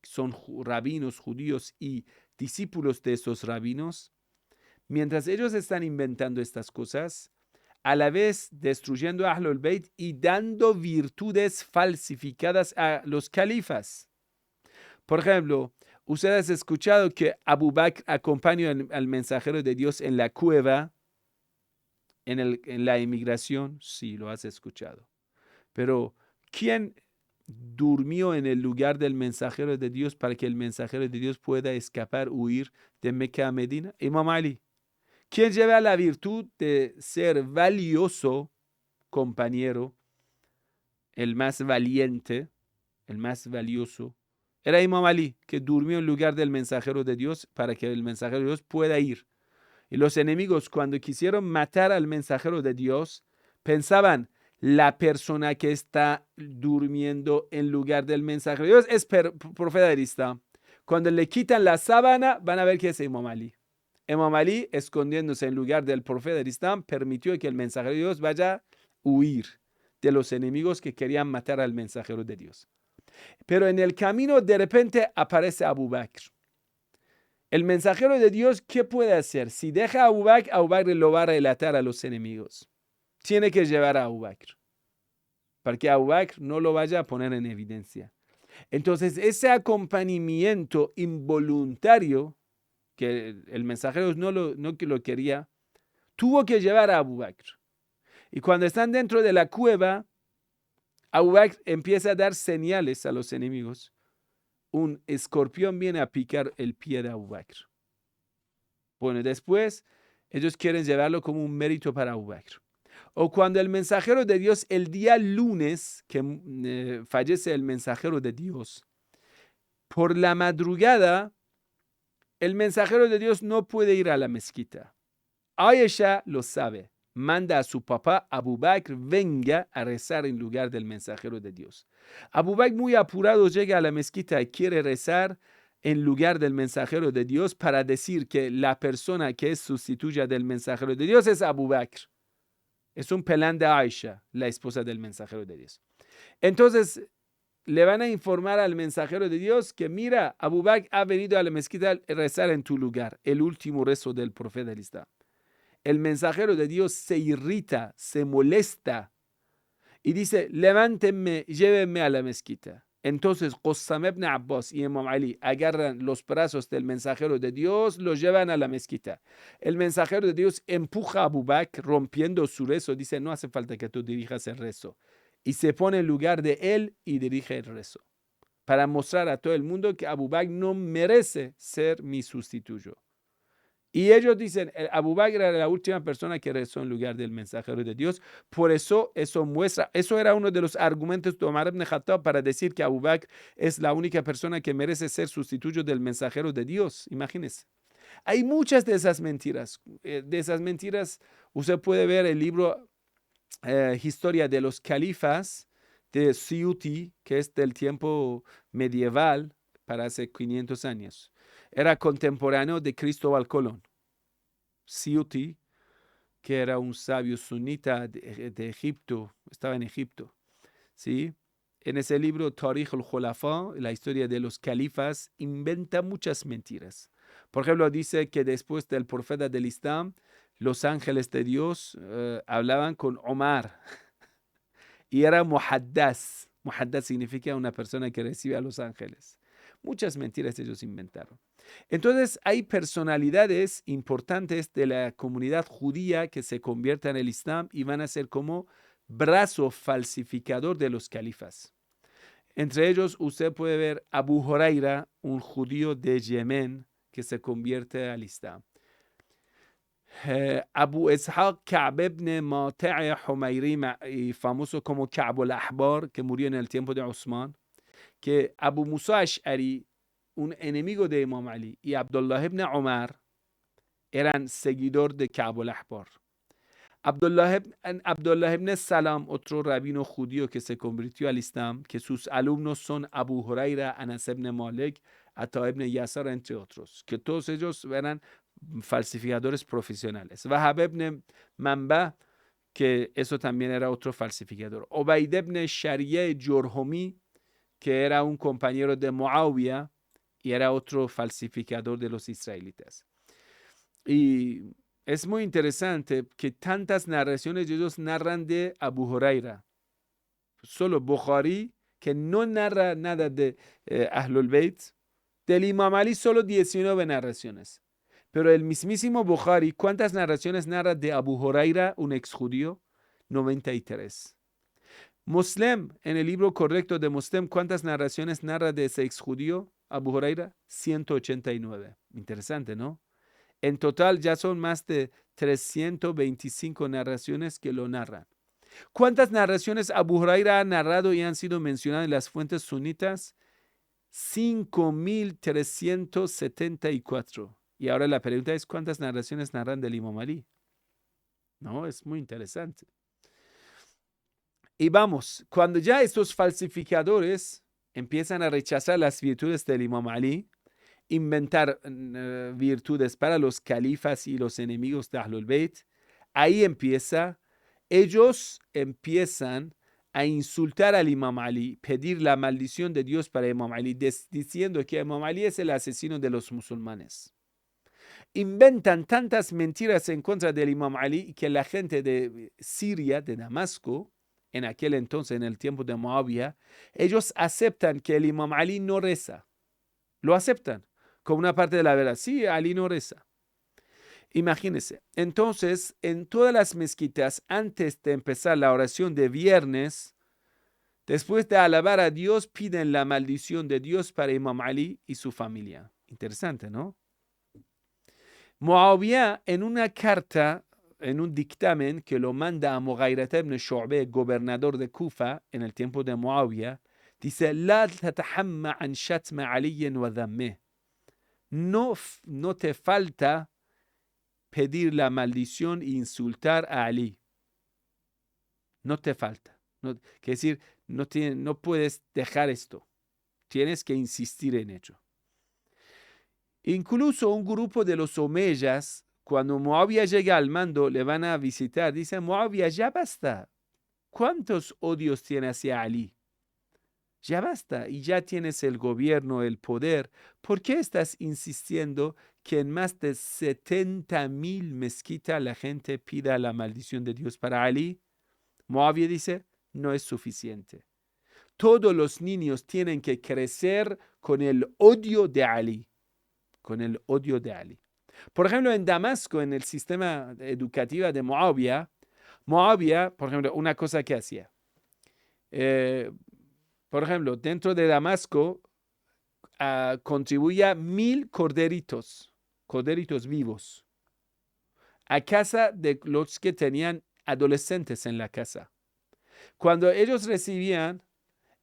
son rabinos judíos y discípulos de esos rabinos, mientras ellos están inventando estas cosas, a la vez destruyendo a Ahlul Bayt y dando virtudes falsificadas a los califas. Por ejemplo, usted ha escuchado que Abu Bakr acompañó al mensajero de Dios en la cueva, en la emigración. Sí, lo has escuchado. Pero, ¿quién durmió en el lugar del mensajero de Dios para que el mensajero de Dios pueda escapar, huir de Meca a Medina? Imam Ali. ¿Quién lleva la virtud de ser valioso compañero el más valiente, el más valioso, era Imam Ali, que durmió en lugar del mensajero de Dios para que el mensajero de Dios pueda ir. Y los enemigos, cuando quisieron matar al mensajero de Dios, pensaban, la persona que está durmiendo en lugar del mensajero de Dios es profeta del Islam. Cuando le quitan la sábana, van a ver que es Imam Ali. Imam Ali, escondiéndose en lugar del profeta del Islam, permitió que el mensajero de Dios vaya a huir de los enemigos que querían matar al mensajero de Dios. Pero en el camino, de repente, aparece Abu Bakr. El mensajero de Dios, ¿qué puede hacer? Si deja a Abu Bakr lo va a relatar a los enemigos. Tiene que llevar a Abu Bakr, para que Abu Bakr no lo vaya a poner en evidencia. Entonces, ese acompañamiento involuntario, que el mensajero no lo quería, tuvo que llevar a Abu Bakr. Y cuando están dentro de la cueva, Abu Bakr empieza a dar señales a los enemigos. Un escorpión viene a picar el pie de Abu Bakr. Bueno, después ellos quieren llevarlo como un mérito para Abu Bakr. O cuando el mensajero de Dios, el día lunes que fallece el mensajero de Dios, por la madrugada, el mensajero de Dios no puede ir a la mezquita. Aisha lo sabe. Manda a su papá, Abu Bakr, venga a rezar en lugar del mensajero de Dios. Abu Bakr, muy apurado, llega a la mezquita y quiere rezar en lugar del mensajero de Dios para decir que la persona que es sustituya del mensajero de Dios es Abu Bakr. Es un pelán de Aisha, la esposa del mensajero de Dios. Entonces, le van a informar al mensajero de Dios que mira, Abu Bakr ha venido a la mezquita a rezar en tu lugar, el último rezo del profeta del Islam. El mensajero de Dios se irrita, se molesta y dice, levántenme, llévenme a la mezquita. Entonces, Qassam ibn Abbas y Imam Ali agarran los brazos del mensajero de Dios, lo llevan a la mezquita. El mensajero de Dios empuja a Abu Bakr rompiendo su rezo, dice, no hace falta que tú dirijas el rezo. Y se pone en lugar de él y dirige el rezo, para mostrar a todo el mundo que Abu Bakr no merece ser mi sustituto. Y ellos dicen, Abu Bakr era la última persona que rezó en lugar del mensajero de Dios. Por eso, eso era uno de los argumentos de Omar ibn Khattab para decir que Abu Bakr es la única persona que merece ser sustituto del mensajero de Dios. Imagínense. Hay muchas de esas mentiras. Usted puede ver el libro Historia de los Califas de Suyuti, que es del tiempo medieval, para hace 500 años. Era contemporáneo de Cristóbal Colón. Suyuti, que era un sabio sunita de Egipto, estaba en Egipto, ¿sí? En ese libro, Tarikh al-Khulafa, la historia de los califas, inventa muchas mentiras. Por ejemplo, dice que después del profeta del Islam, los ángeles de Dios hablaban con Omar y era muhaddas. Muhaddas significa una persona que recibe a los ángeles. Muchas mentiras ellos inventaron. Entonces hay personalidades importantes de la comunidad judía que se convierten en el Islam y van a ser como brazo falsificador de los califas. Entre ellos usted puede ver Abu Huraira, un judío de Yemen que se convierte al Islam. Abu Ishaq Ka'b ibn Mati' Humayri, famoso como Ka'b al-Ahbar, que murió en el tiempo de Usman, que Abu Musa Ash'ari, un enemigo de Imam Ali, y Abdullah ibn Umar eran seguidor de Ka'b al-Ahbar. Abdullah ibn Salam, otro rabino judío que se convirtió al Islam, que sus alumnos son Abu Huraira, Anas ibn Malik, Ata ibn Yasar, entre otros, que todos ellos eran falsificadores profesionales. Wahab ibn Manba, que eso también era otro falsificador. Ubayd ibn Shariah Jurhumi, que era un compañero de Muawiyah y era otro falsificador de los israelitas. Y es muy interesante que tantas narraciones ellos narran de Abu Huraira. Solo Bukhari, que no narra nada de Ahlul Bayt. Del Imam Ali solo 19 narraciones. Pero el mismísimo Bukhari, ¿cuántas narraciones narra de Abu Huraira, un exjudío? 93. Muslim, en el libro correcto de Muslim, ¿cuántas narraciones narra de ese exjudío, Abu Huraira? 189. Interesante, ¿no? En total ya son más de 325 narraciones que lo narran. ¿Cuántas narraciones Abu Huraira ha narrado y han sido mencionadas en las fuentes sunitas? 5.374. Y ahora la pregunta es, ¿cuántas narraciones narran del Imam Ali? No, es muy interesante. Y vamos, cuando ya estos falsificadores empiezan a rechazar las virtudes del Imam Ali, inventar virtudes para los califas y los enemigos de Ahlul Bayt, ahí ellos empiezan a insultar al Imam Ali, pedir la maldición de Dios para Imam Ali, diciendo que Imam Ali es el asesino de los musulmanes. Inventan tantas mentiras en contra del Imam Ali que la gente de Siria, de Damasco, en aquel entonces, en el tiempo de Muawiyah, ellos aceptan que el Imam Ali no reza. Lo aceptan como una parte de la verdad. Sí, Ali no reza. Imagínense. Entonces, en todas las mezquitas, antes de empezar la oración de viernes, después de alabar a Dios, piden la maldición de Dios para Imam Ali y su familia. Interesante, ¿no? Muawiyah, en una carta, en un dictamen que lo manda a Mughayrat ibn Shu'bah, gobernador de Kufa, en el tiempo de Muawiyah, dice: "La tatahamma an shatma Ali wa dhammeh". No te falta pedir la maldición e insultar a Ali. No te falta. Quiere decir, no puedes dejar esto. Tienes que insistir en ello. Incluso un grupo de los omeyas, cuando Muawiyah llega al mando, le van a visitar. Dicen: Muawiyah, ya basta. ¿Cuántos odios tiene hacia Ali? Ya basta. Y ya tienes el gobierno, el poder. ¿Por qué estás insistiendo que en más de 70,000 mezquitas la gente pida la maldición de Dios para Ali? Muawiyah dice: no es suficiente. Todos los niños tienen que crecer con el odio de Ali. Con el odio de Ali. Por ejemplo, en Damasco, en el sistema educativo de Muawiyah, por ejemplo, una cosa que hacía. Por ejemplo, dentro de Damasco, contribuía 1,000 corderitos vivos, a casa de los que tenían adolescentes en la casa. Cuando ellos recibían,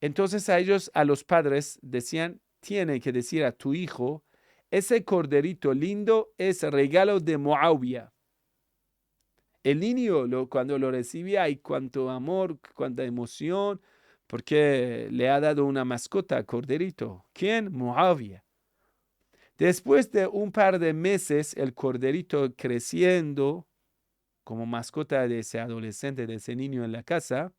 entonces a los padres decían: tiene que decir a tu hijo, ese corderito lindo es regalo de Muawiyah. El niño cuando lo recibía, hay cuánto amor, cuánta emoción, porque le ha dado una mascota, corderito. ¿Quién? Muawiyah. Después de un par de meses, el corderito creciendo como mascota de ese adolescente, de ese niño en la casa,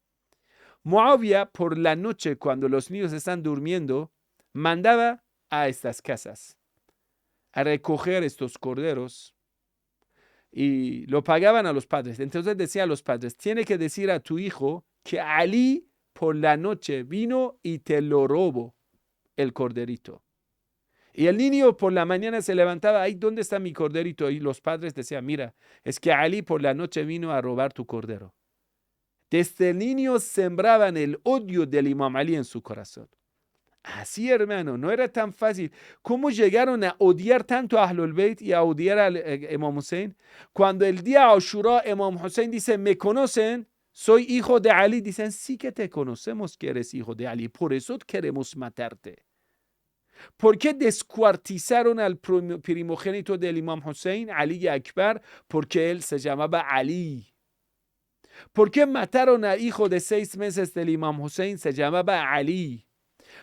Muawiyah por la noche, cuando los niños están durmiendo, mandaba a estas casas a recoger estos corderos y lo pagaban a los padres. Entonces decía a los padres: tiene que decir a tu hijo que Ali por la noche vino y te lo robó, el corderito. Y el niño por la mañana se levantaba: ay, ¿dónde está mi corderito? Y los padres decían: mira, es que Ali por la noche vino a robar tu cordero. Desde el niño sembraban el odio del Imam Ali en su corazón. Así, hermano, no era tan fácil. ¿Cómo llegaron a odiar tanto a Ahlul Bayt y a odiar al Imam Hussein? Cuando el día Ashura, Imam Hussein dice: ¿me conocen? Soy hijo de Ali. Dicen: sí que te conocemos que eres hijo de Ali, por eso queremos matarte. ¿Por qué descuartizaron al primogénito del Imam Hussein, Ali Akbar? Porque él se llamaba Ali. ¿Por qué mataron al hijo de 6 meses del Imam Hussein? Se llamaba Ali.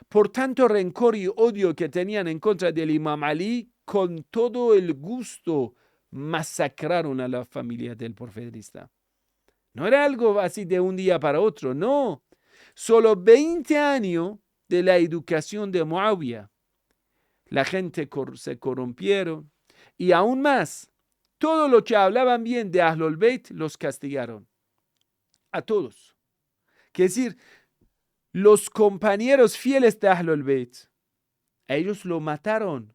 Por tanto rencor y odio que tenían en contra del Imam Ali, con todo el gusto masacraron a la familia del profeta. No era algo así de un día para otro, no. Solo 20 años de la educación de Muawiyah. La gente se corrompieron y aún más, todo lo que hablaban bien de Ahlul Bayt los castigaron. A todos. Quiere decir, los compañeros fieles de Ahlul Bayt, a ellos lo mataron,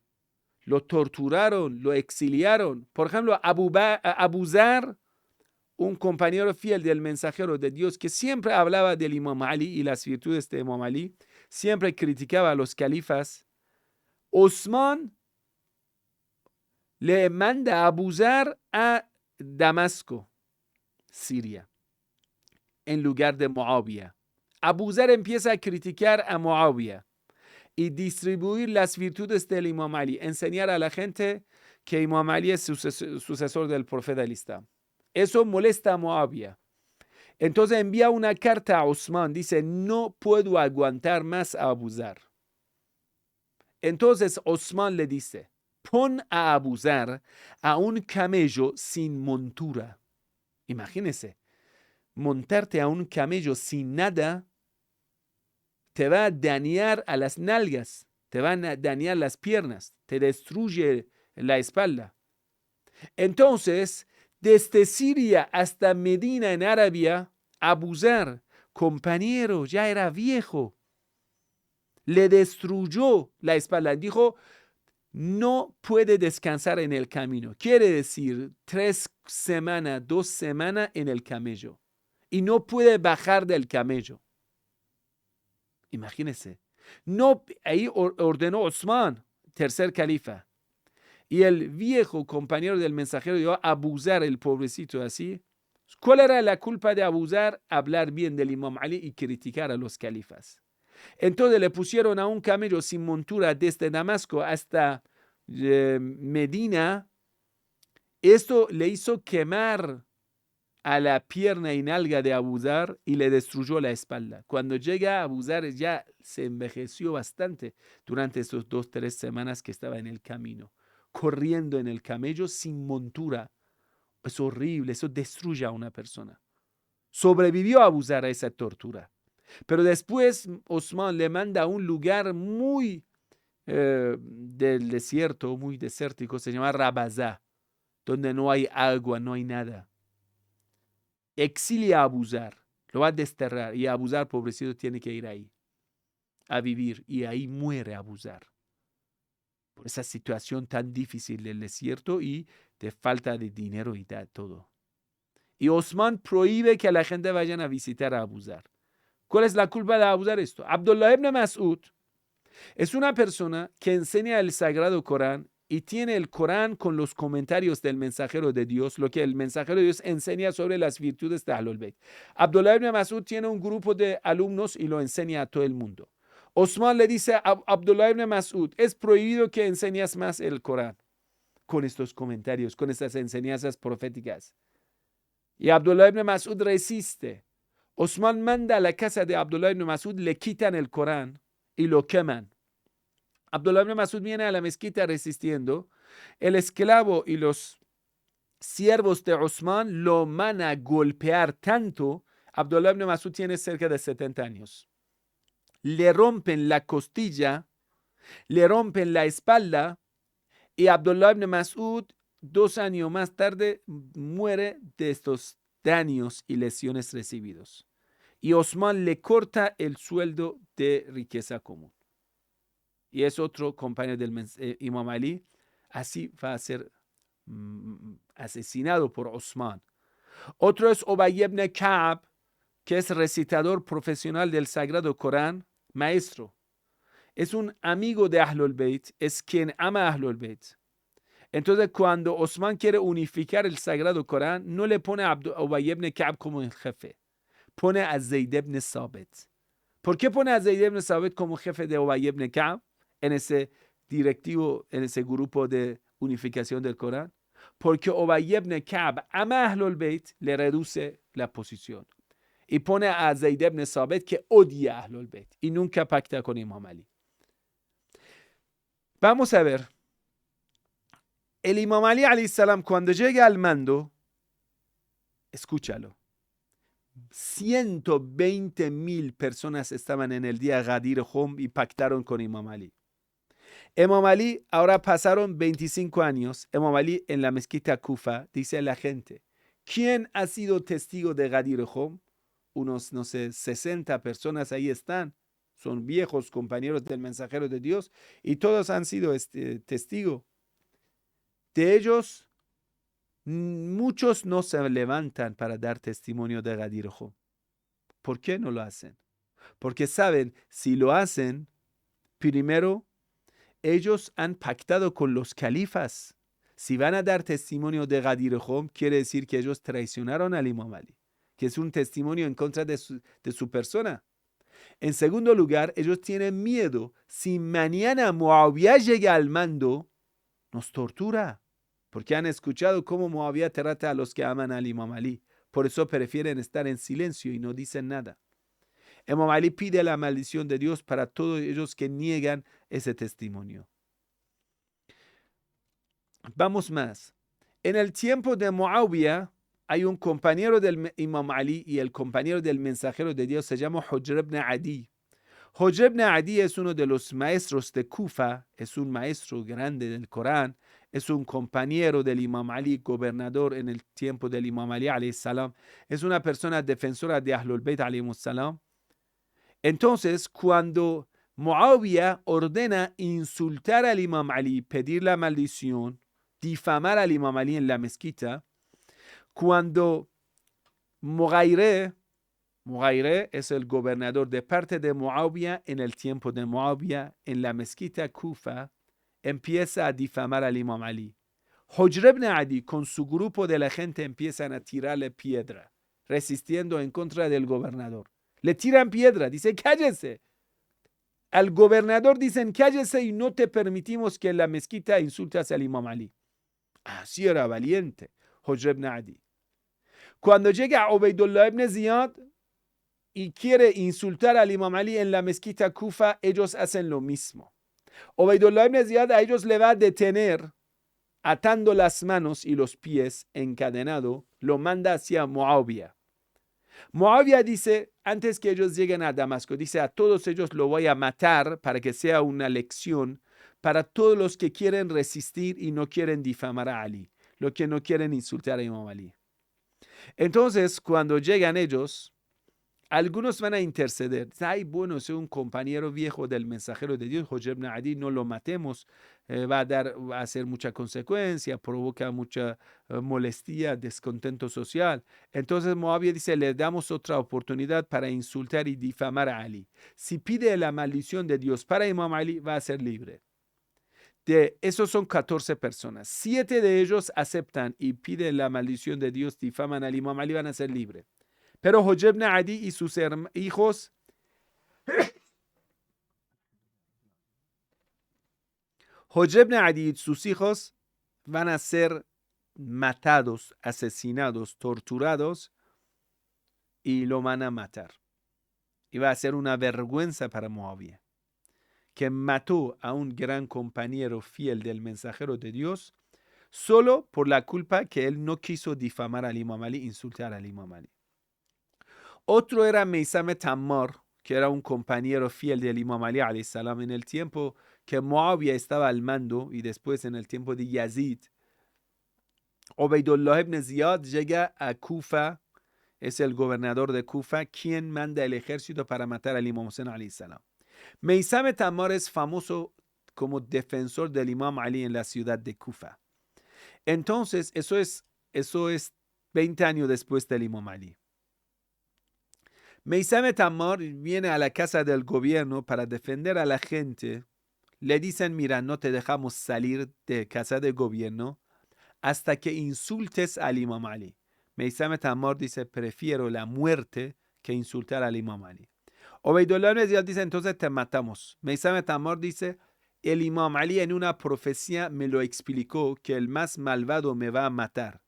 lo torturaron, lo exiliaron. Por ejemplo, Abu Zar, un compañero fiel del mensajero de Dios que siempre hablaba del Imam Ali y las virtudes de Imam Ali, siempre criticaba a los califas. Osman le manda a Abu Zar a Damasco, Siria. en lugar de Muawiyah. Abu Zar empieza a criticar a Muawiyah y distribuir las virtudes del Imam Ali, enseñar a la gente que Imam Ali es sucesor del profeta del Islam. Eso molesta a Muawiyah. Entonces envía una carta a Osman, dice, no puedo aguantar más a Abu Zar. Entonces Osman le dice, pon a Abu Zar a un camello sin montura. Imagínese, montarte a un camello sin nada te va a dañar a las nalgas, te van a dañar las piernas, te destruye la espalda. Entonces, desde Siria hasta Medina en Arabia, Abu Zar, compañero, ya era viejo, le destruyó la espalda. Dijo, no puede descansar en el camino. Quiere decir 3 semanas, 2 semanas en el camello. Y no puede bajar del camello. Imagínense. No, ahí ordenó Osman, tercer califa. Y el viejo compañero del mensajero dio a Abu Zar, el pobrecito así. ¿Cuál era la culpa de Abu Zar? Hablar bien del Imam Ali y criticar a los califas. Entonces le pusieron a un camello sin montura desde Damasco hasta Medina. Esto le hizo quemar a la pierna y nalga de Abu Zar y le destruyó la espalda. Cuando llega Abu Zar ya se envejeció bastante durante esas 2-3 semanas que estaba en el camino, corriendo en el camello sin montura. Es horrible, eso destruye a una persona. Sobrevivió Abu Zar a esa tortura. Pero después Osman le manda a un lugar muy del desierto, muy desértico, se llama Rabazá, donde no hay agua, no hay nada. Exilia a Abu Zar, lo va a desterrar y Abu Zar, pobrecito, tiene que ir ahí a vivir y ahí muere Abu Zar por esa situación tan difícil del desierto y de falta de dinero y todo. Y Osman prohíbe que la gente vayan a visitar a Abu Zar. ¿Cuál es la culpa de Abu Zar esto? Abdullah ibn Mas'ud es una persona que enseña el Sagrado Corán y tiene el Corán con los comentarios del mensajero de Dios, lo que el mensajero de Dios enseña sobre las virtudes de Ahlul Bayt. Abdullah ibn Mas'ud tiene un grupo de alumnos y lo enseña a todo el mundo. Osman le dice a Abdullah ibn Mas'ud, es prohibido que enseñes más el Corán con estos comentarios, con estas enseñanzas proféticas. Y Abdullah ibn Mas'ud resiste. Osman manda a la casa de Abdullah ibn Mas'ud, le quitan el Corán y lo queman. Abdullah ibn Mas'ud viene a la mezquita resistiendo. El esclavo y los siervos de Osman lo van a golpear tanto. Abdullah ibn Mas'ud tiene cerca de 70 años. Le rompen la costilla, le rompen la espalda y Abdullah ibn Mas'ud 2 años más tarde muere de estos daños y lesiones recibidos. Y Osman le corta el sueldo de riqueza común. Y es otro compañero del Imam Ali. Así va a ser asesinado por Osman. Otro es Ubay ibn Ka'b, que es recitador profesional del Sagrado Corán, maestro. Es un amigo de Ahlul Bayt, es quien ama a Ahlul Bayt. Entonces, cuando Osman quiere unificar el Sagrado Corán, no le pone a Ubay ibn Ka'b como el jefe, pone a Zayd ibn Sabit. ¿Por qué pone a Zayd ibn Sabit como jefe de Ubay ibn Ka'b en ese directivo, en ese grupo de unificación del Corán? Porque Ubay ibn Ka'b ama a Ahlul Bayt, le reduce la posición. Y pone a Zayd ibn Sabit que odia a Ahlul Bayt y nunca pacta con Imam Ali. Vamos a ver. El Imam Ali alayhi salam, cuando llega al mando, escúchalo, 120,000 personas estaban en el día Ghadir Hum y pactaron con Imam Ali. Imam Ali, ahora pasaron 25 años, Imam Ali en la mezquita Kufa dice a la gente, ¿quién ha sido testigo de Ghadir Hum? Unos, 60 personas ahí están, son viejos compañeros del mensajero de Dios y todos han sido testigos. De ellos, muchos no se levantan para dar testimonio de Ghadir Hum. ¿Por qué no lo hacen? Porque saben, si lo hacen, primero, ellos han pactado con los califas. Si van a dar testimonio de Ghadir Hum, quiere decir que ellos traicionaron al Imam Ali. que es un testimonio en contra de su persona. En segundo lugar, ellos tienen miedo. Si mañana Muawiyah llega al mando, nos tortura, porque han escuchado cómo Muawiyah trata a los que aman al Imam Ali. Por eso prefieren estar en silencio y no dicen nada. Imam Ali pide la maldición de Dios para todos ellos que niegan ese testimonio. Vamos más. En el tiempo de Muawiyah hay un compañero del Imam Ali y el compañero del mensajero de Dios se llama Hujr ibn Adi. Hujr ibn Adi es uno de los maestros de Kufa, es un maestro grande del Corán, es un compañero del Imam Ali, gobernador en el tiempo del Imam Ali alayhi salam, es una persona defensora de Ahlul Bayt alayhi salam. Entonces, cuando Muawiyah ordena insultar al Imam Ali, pedir la maldición, difamar al Imam Ali en la mezquita, cuando Mughayre es el gobernador de parte de Muawiyah en el tiempo de Muawiyah en la mezquita Kufa, empieza a difamar al Imam Ali. Hujr ibn Adi con su grupo de la gente empiezan a tirarle piedra, resistiendo en contra del gobernador. Le tiran piedra, dice cállese. Al gobernador dicen cállese y no te permitimos que en la mezquita insultas al Imam Ali. Así era valiente Hujr ibn Adi. Cuando llega Ubaydullah ibn Ziyad y quiere insultar al Imam Ali en la mezquita Kufa, ellos hacen lo mismo. Ubaydullah ibn Ziyad a ellos le va a detener atando las manos y los pies encadenado, lo manda hacia Muawiyah. Muawiyah dice, antes que ellos lleguen a Damasco, dice a todos ellos lo voy a matar para que sea una lección para todos los que quieren resistir y no quieren difamar a Ali, los que no quieren insultar a Imam Ali. Entonces, cuando llegan ellos, algunos van a interceder. Ay, bueno, es un compañero viejo del mensajero de Dios, Hujr ibn Adi, no lo matemos, va a hacer mucha consecuencia, provoca mucha molestia, descontento social. Entonces Muawiyah dice, le damos otra oportunidad para insultar y difamar a Ali. Si pide la maldición de Dios para Imam Ali, va a ser libre. De esos son 14 personas. 7 de ellos aceptan y piden la maldición de Dios, difaman al Imam Ali, van a ser libres. Pero Hujr ibn Adi y sus hijos Hujr ibn Adi y sus hijos van a ser matados, asesinados, torturados y lo van a matar. Y va a ser una vergüenza para Muawiyah, que mató a un gran compañero fiel del mensajero de Dios solo por la culpa que él no quiso difamar al Imam Ali, insultar al Imam Ali. Otro era Meisame Tammar, que era un compañero fiel del Imam Ali alayhi salam en el tiempo que Muawiyah estaba al mando y después en el tiempo de Yazid. Ubaydullah ibn Ziyad llega a Kufa, es el gobernador de Kufa, quien manda el ejército para matar al Imam Hussein alayhi salam. Meisame Tammar es famoso como defensor del Imam Ali en la ciudad de Kufa. Entonces, eso es 20 años después del Imam Ali. Meisame Tammar viene a la casa del gobierno para defender a la gente. Le dicen, mira, no te dejamos salir de casa del gobierno hasta que insultes al Imam Ali. Meisame Tammar dice, prefiero la muerte que insultar al Imam Ali. Ubaydullah ibn Ziyad dice, entonces te matamos. Meisame Tammar dice, el Imam Ali en una profecía me lo explicó que el más malvado me va a matar.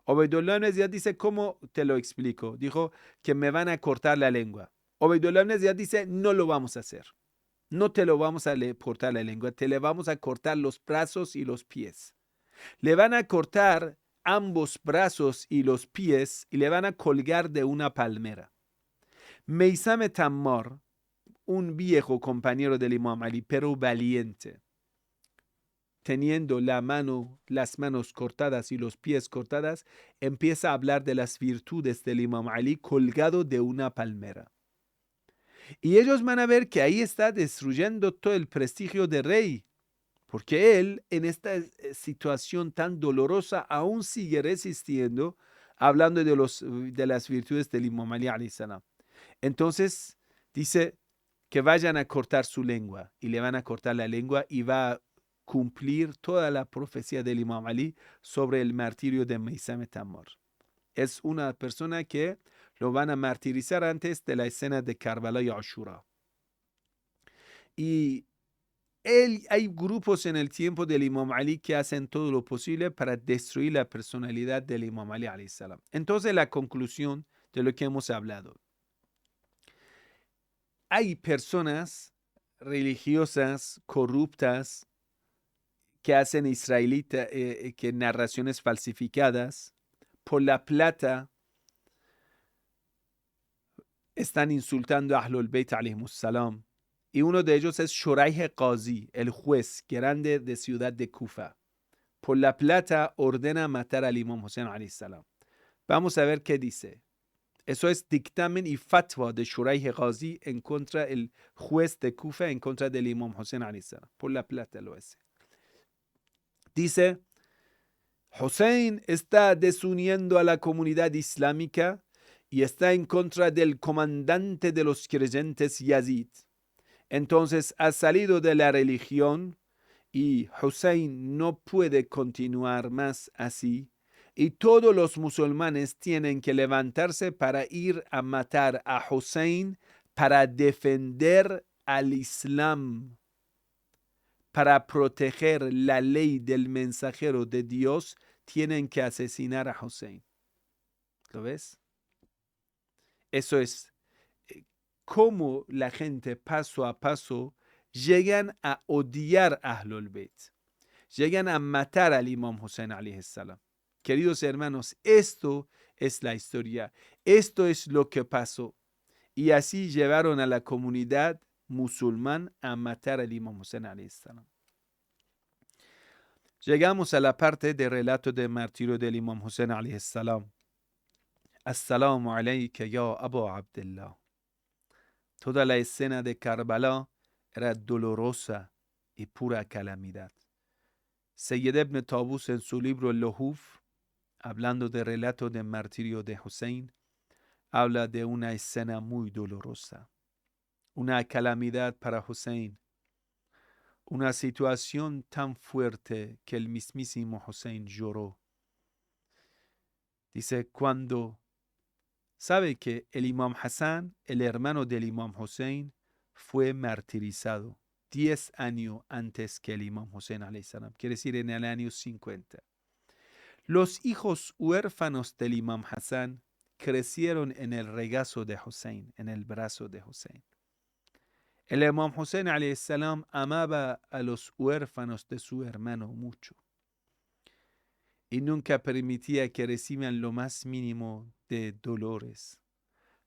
Ubaydullah ibn Ziyad dice, ¿cómo te lo explico? Dijo que me van a cortar la lengua. Ubaydullah ibn Ziyad dice, no lo vamos a hacer. No te lo vamos a cortar la lengua, te le vamos a cortar los brazos y los pies. Le van a cortar ambos brazos y los pies y le van a colgar de una palmera. Meisame Tammar, un viejo compañero del Imam Ali, pero valiente, teniendo las manos cortadas y los pies cortadas, empieza a hablar de las virtudes del Imam Ali colgado de una palmera. Y ellos van a ver que ahí está destruyendo todo el prestigio del rey, porque él en esta situación tan dolorosa aún sigue resistiendo, hablando de las virtudes del Imam Ali alayhi salam. Entonces dice que vayan a cortar su lengua y le van a cortar la lengua y va a cumplir toda la profecía del Imam Ali sobre el martirio de Meisame Tammar. Es una persona que lo van a martirizar antes de la escena de Karbala y Ashura. Y hay grupos en el tiempo del Imam Ali que hacen todo lo posible para destruir la personalidad del Imam Ali alayhi salam. Entonces, la conclusión de lo que hemos hablado. Hay personas religiosas corruptas que hacen israelita, que narraciones falsificadas. Por la plata están insultando a Ahlul Bayt alayhimus salam. Y uno de ellos es Shuraih Qazi, el juez grande de ciudad de Kufa. Por la plata ordena matar al Imam Hussein alayhi salam. Vamos a ver qué dice. Eso es dictamen y fatwa de Shuraih Qazi en contra del juez de Kufa, en contra del Imam Hussein alayhi salam. Por la plata lo hace. Dice, Hussein está desuniendo a la comunidad islámica y está en contra del comandante de los creyentes Yazid. Entonces ha salido de la religión y Hussein no puede continuar más así. Y todos los musulmanes tienen que levantarse para ir a matar a Hussein para defender al Islam, para proteger la ley del mensajero de Dios. Tienen que asesinar a Hussein. ¿Lo ves? Eso es cómo la gente paso a paso llegan a odiar a Ahlul Bayt. Llegan a matar al Imam Hussein alayhi salam. Queridos hermanos, esto es la historia. Esto es lo que pasó. Y así llevaron a la comunidad musulmán a matar al Imam Hussein alayhi salam. Llegamos a la parte del relato de martirio del Imam Hussein alayhi salam. Assalamu alayka ya Abu Abdullah. Toda la escena de Karbala era dolorosa y pura calamidad. Sayyid ibn Tabus en su libro Al-Luhuf, hablando del relato del martirio de Hussein, habla de una escena muy dolorosa, una calamidad para Hussein, una situación tan fuerte que el mismísimo Hussein lloró. Dice, cuando sabe que el Imam Hassan, el hermano del Imam Hussein, fue martirizado 10 años antes que el Imam Hussein alayhi salam, quiere decir en el año 50. Los hijos huérfanos del Imam Hassan crecieron en el regazo de Hussein, en el brazo de Hussein. El Imam Hussein alayhi salam amaba a los huérfanos de su hermano mucho y nunca permitía que reciban lo más mínimo de dolores,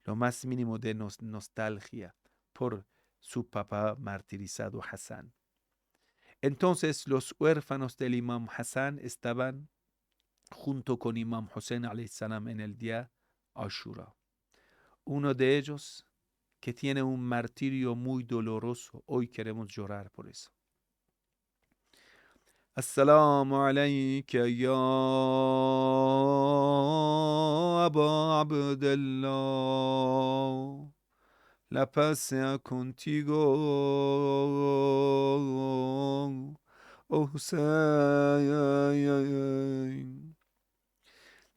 lo más mínimo de nostalgia por su papá martirizado Hassan. Entonces los huérfanos del Imam Hassan estaban junto con Imam Hussein alayhi salam en el día Ashura. Uno de ellos que tiene un martirio muy doloroso. Hoy queremos llorar por eso. Assalamu alayka ya Abu Abdullah. La paz sea contigo, oh Hussein.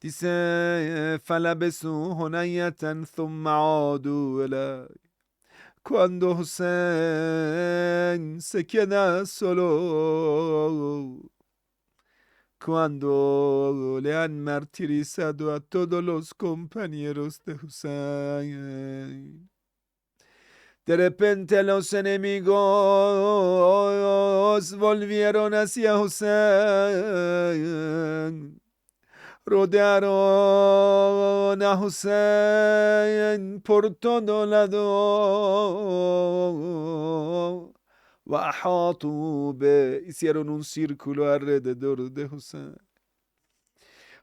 Dice, فلبثوا هنية ثم عادوا إلي. Cuando Hussein se queda solo, cuando le han martirizado a todos los compañeros de Hussein, de repente los enemigos volvieron hacia Hussein. Rodearon a Hussein por todo lado. Hicieron un círculo alrededor de Hussein.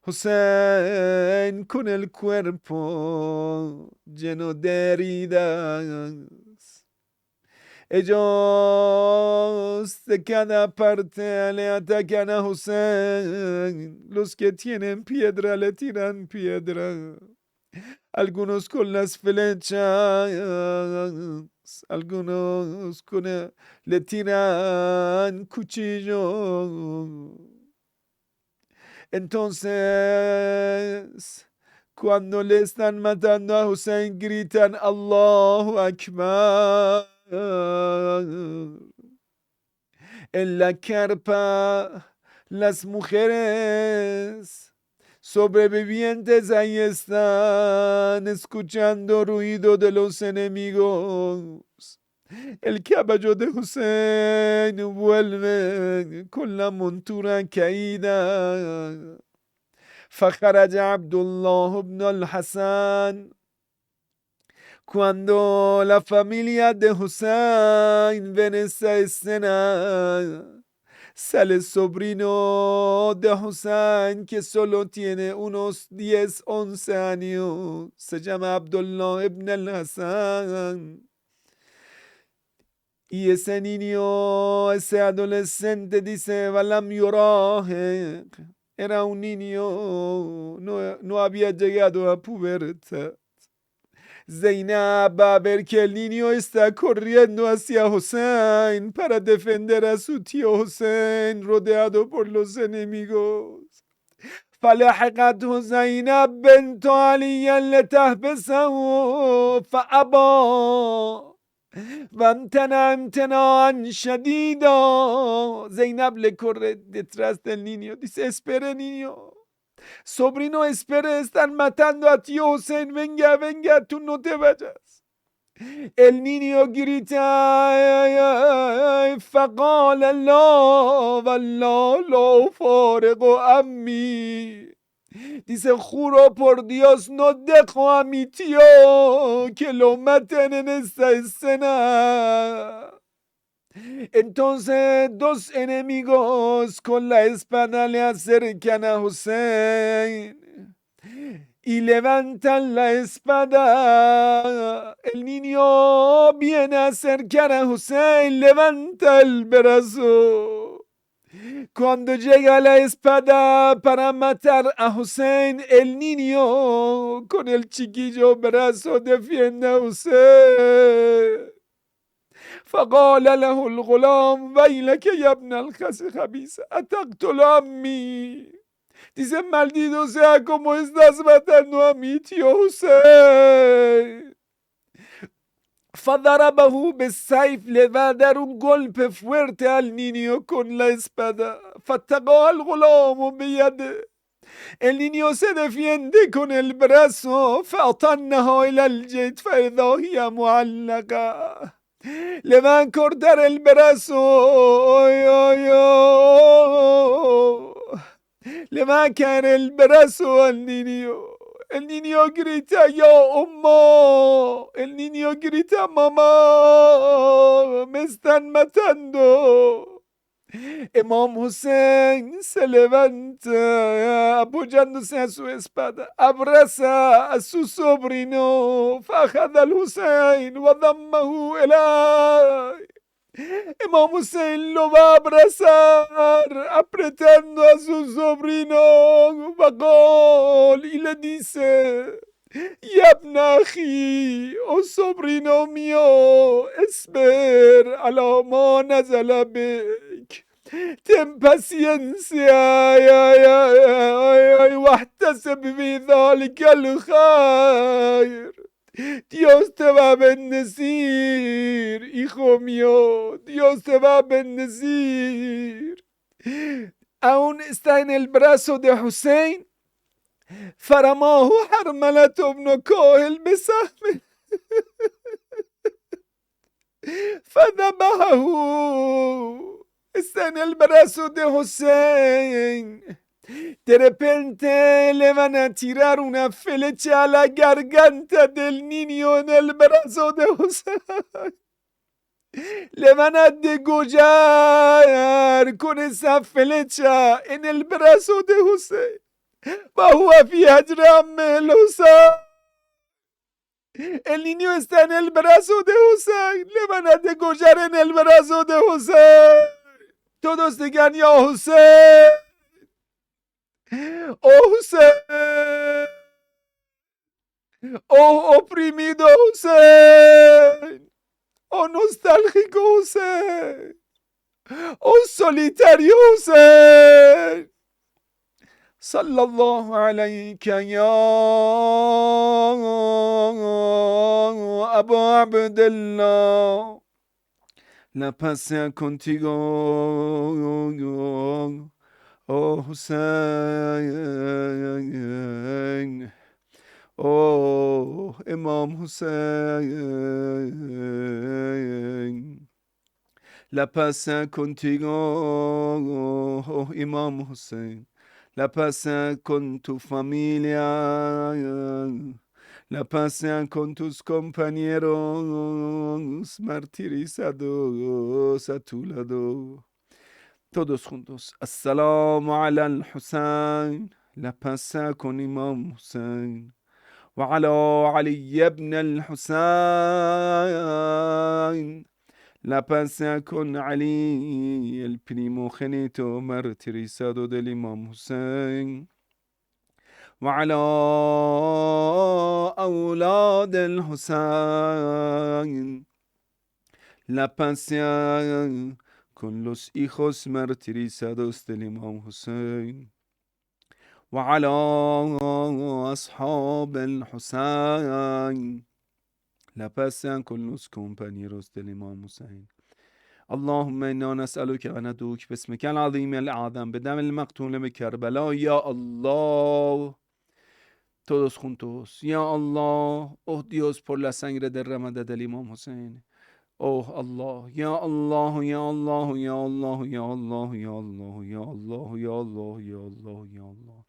Hussein con el cuerpo lleno de heridas. Ellos de cada parte le atacan a Hussein. Los que tienen piedra le tiran piedra. Algunos con las flechas, algunos le tiran cuchillo. Entonces, Cuando le están matando a Hussein, gritan Allahu Akbar. En la carpa, las mujeres sobrevivientes ahí están, escuchando ruido de los enemigos. El caballo de Hussein vuelve con la montura caída. فخرج Abdullah ibn al-Hassan. Cuando la familia de Hussein ven esa escena, sale el sobrino de Hussein que solo tiene unos 10, 11 años. Se llama Abdullah ibn al-Hassan. Y ese niño, ese adolescente dice, Balam yurahiq. Era un niño, no había llegado a pubertad. Zainab va a ver que el niño está corriendo hacia Hussein para defender a su tío Hussein, rodeado por los enemigos. فلحقته زينب بنت علي لتحبسه فأبى وامتنع امتناعا شديدا. Zainab le corre detrás del niño. Dice, espere niño. Sobrino, espere, están matando a tío Hussein. Venga, venga, tú no te vayas. El niño grita, فقال لا والله لا أفارق عمي. Dice, juro por Dios, no dejo a mi tío que lo maten en esta escena. Entonces, dos enemigos con la espada le acercan a Hussein y levantan la espada. El niño viene a acercar a Hussein, levanta el brazo. Cuando llega la espada para matar a Hussein, el niño con el chiquillo brazo defiende a Hussein. فقال له الغلام ويلك يا ابن الخبيث أتقتل عمي. Dice, maldito sea, como estás matando a mi tío Hussein. فضربه بالسيف, le va a dar un golpe fuerte al niño con la espada. فاتقى الغلام بيده. El niño se defiende con el brazo. فأطنه إلى الجيد فإذا هي معلقة. Le van a cortar el brazo. Oy, oy, oy. Le va a caer el brazo al niño. El niño grita, yo, ummo. El niño grita, mamá, me están matando. Imam Hussein se levanta apoyándose a su espada, abraza a su sobrino, فأخذ الحسين وضمه إليه. Imam Hussein lo va a abrazar, apretando a su sobrino, Bagol, y le dice, Yabnaji, oh sobrino mío, esper, alama nazala bik. Ten paciencia, واحتسب في ذلك الخير. Dios te va a bendecir, hijo mío. Dios te va a bendecir. Aún está en el brazo de Hussein. فرماه حرملة بن كاهل بسهم فذبحه. Está en el brazo de Hussein. De repente le van a tirar una flecha a la garganta del niño en el brazo de Hussein. Le van a degollar con esa flecha en el brazo de Hussein. وهو في حجر عمه الحسين. El niño está en el brazo de Hussein. Le van a degollar en el brazo de Hussein. Todos digan, ya Hussein. Oh Hussein. Oh oprimido Hussein. Oh nostálgico Hussein. Oh solitario Hussein. صلى الله عليك يا أبا عبد الله. La paz sea contigo, oh Hussein, oh Imam Hussein. La paz sea contigo, oh Imam Hussein. La paz sea con tu familia. La paz sea con tus compañeros martirizados a tu lado. Todos juntos. Assalamu ala al-Husayn. La paz sea con Imam Hussein. وعلى علي بن الحسين. La paz sea con Ali, el primogénito martirizado del Imam Hussein. وعلى أولاد الحسين. La paz sea con los hijos martirizados del Imam Hussein. وعلى أصحاب الحسين. La paz sea con los compañeros del Imam Hussein. اللهم إنا نسألك وندعوك باسمك العظيم الأعظم بدم المقتول بكربلاء يا الله. Todos juntos. Ya Allah, oh Dios, por la sangre derramada del Imam Hussein. Oh Allah, ya Allah, ya Allah, ya Allah, ya Allah, ya Allah, ya Allah, ya Allah, ya Allah, ya Allah.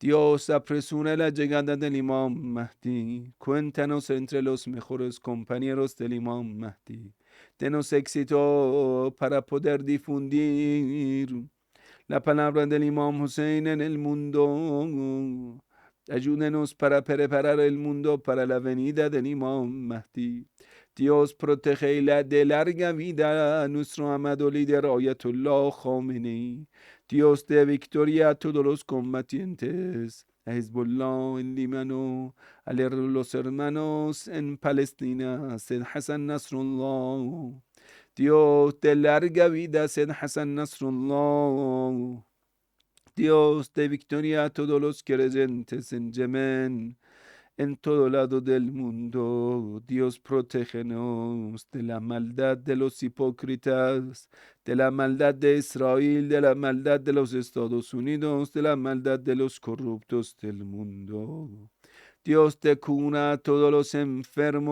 Dios, apresura la llegada del Imam Mahdi. Cuéntanos entre los mejores compañeros del Imam Mahdi. Denos éxito para poder difundir la palabra del Imam Hussein en el mundo. Ayúdenos para preparar el mundo para la venida del Imam Mahdi. Dios, protege de larga vida a nuestro amado líder Ayatollah Khomeini. Dios, de victoria a todos los combatientes. A Hezbollah en Líbano, a los hermanos en Palestina, Said Hassan Nasrullah. Dios, de larga vida, Said Hassan Nasrullah. Dios, de victoria a todos los creyentes en Yemen, en todo lado del mundo. Dios, protégenos de la maldad de los hipócritas, de la maldad de Israel, de la maldad de los Estados Unidos, de la maldad de los corruptos del mundo. Dios, te cura a todos los enfermos.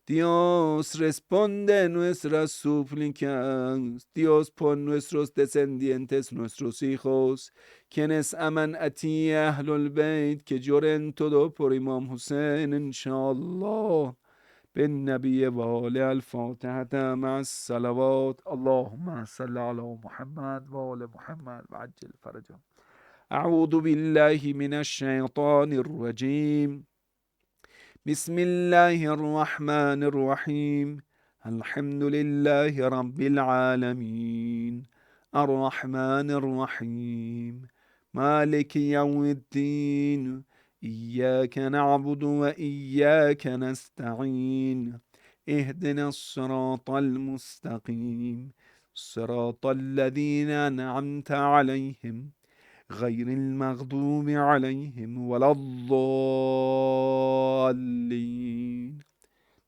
Dios, responde nuestras súplicas. Dios, pon nuestros descendientes, nuestros hijos, quienes aman a ti, Ahlul Bayt, que lloren todo por Imam Hussein, inshallah. بالنبي وآل الفاتحة مع الصلوات اللهم صل على محمد وآل محمد وعجل فرجهم. أعوذ بالله من الشيطان الرجيم. بسم الله الرحمن الرحيم. الحمد لله رب العالمين الرحمن الرحيم مالك يوم الدين إياك نعبد وإياك نستعين اهدنا الصراط المستقيم صراط الذين أنعمت عليهم غير المغضوب عليهم ولا الضالين.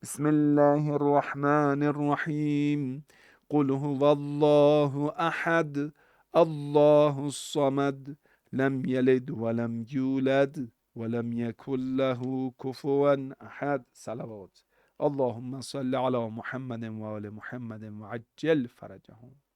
بسم الله الرحمن الرحيم. قل هو الله أحد الله الصمد لم يلد ولم يولد ولم يكن له كفوا أحد. صلوات. اللهم صل على محمد وآل محمد وعجل فرجهم.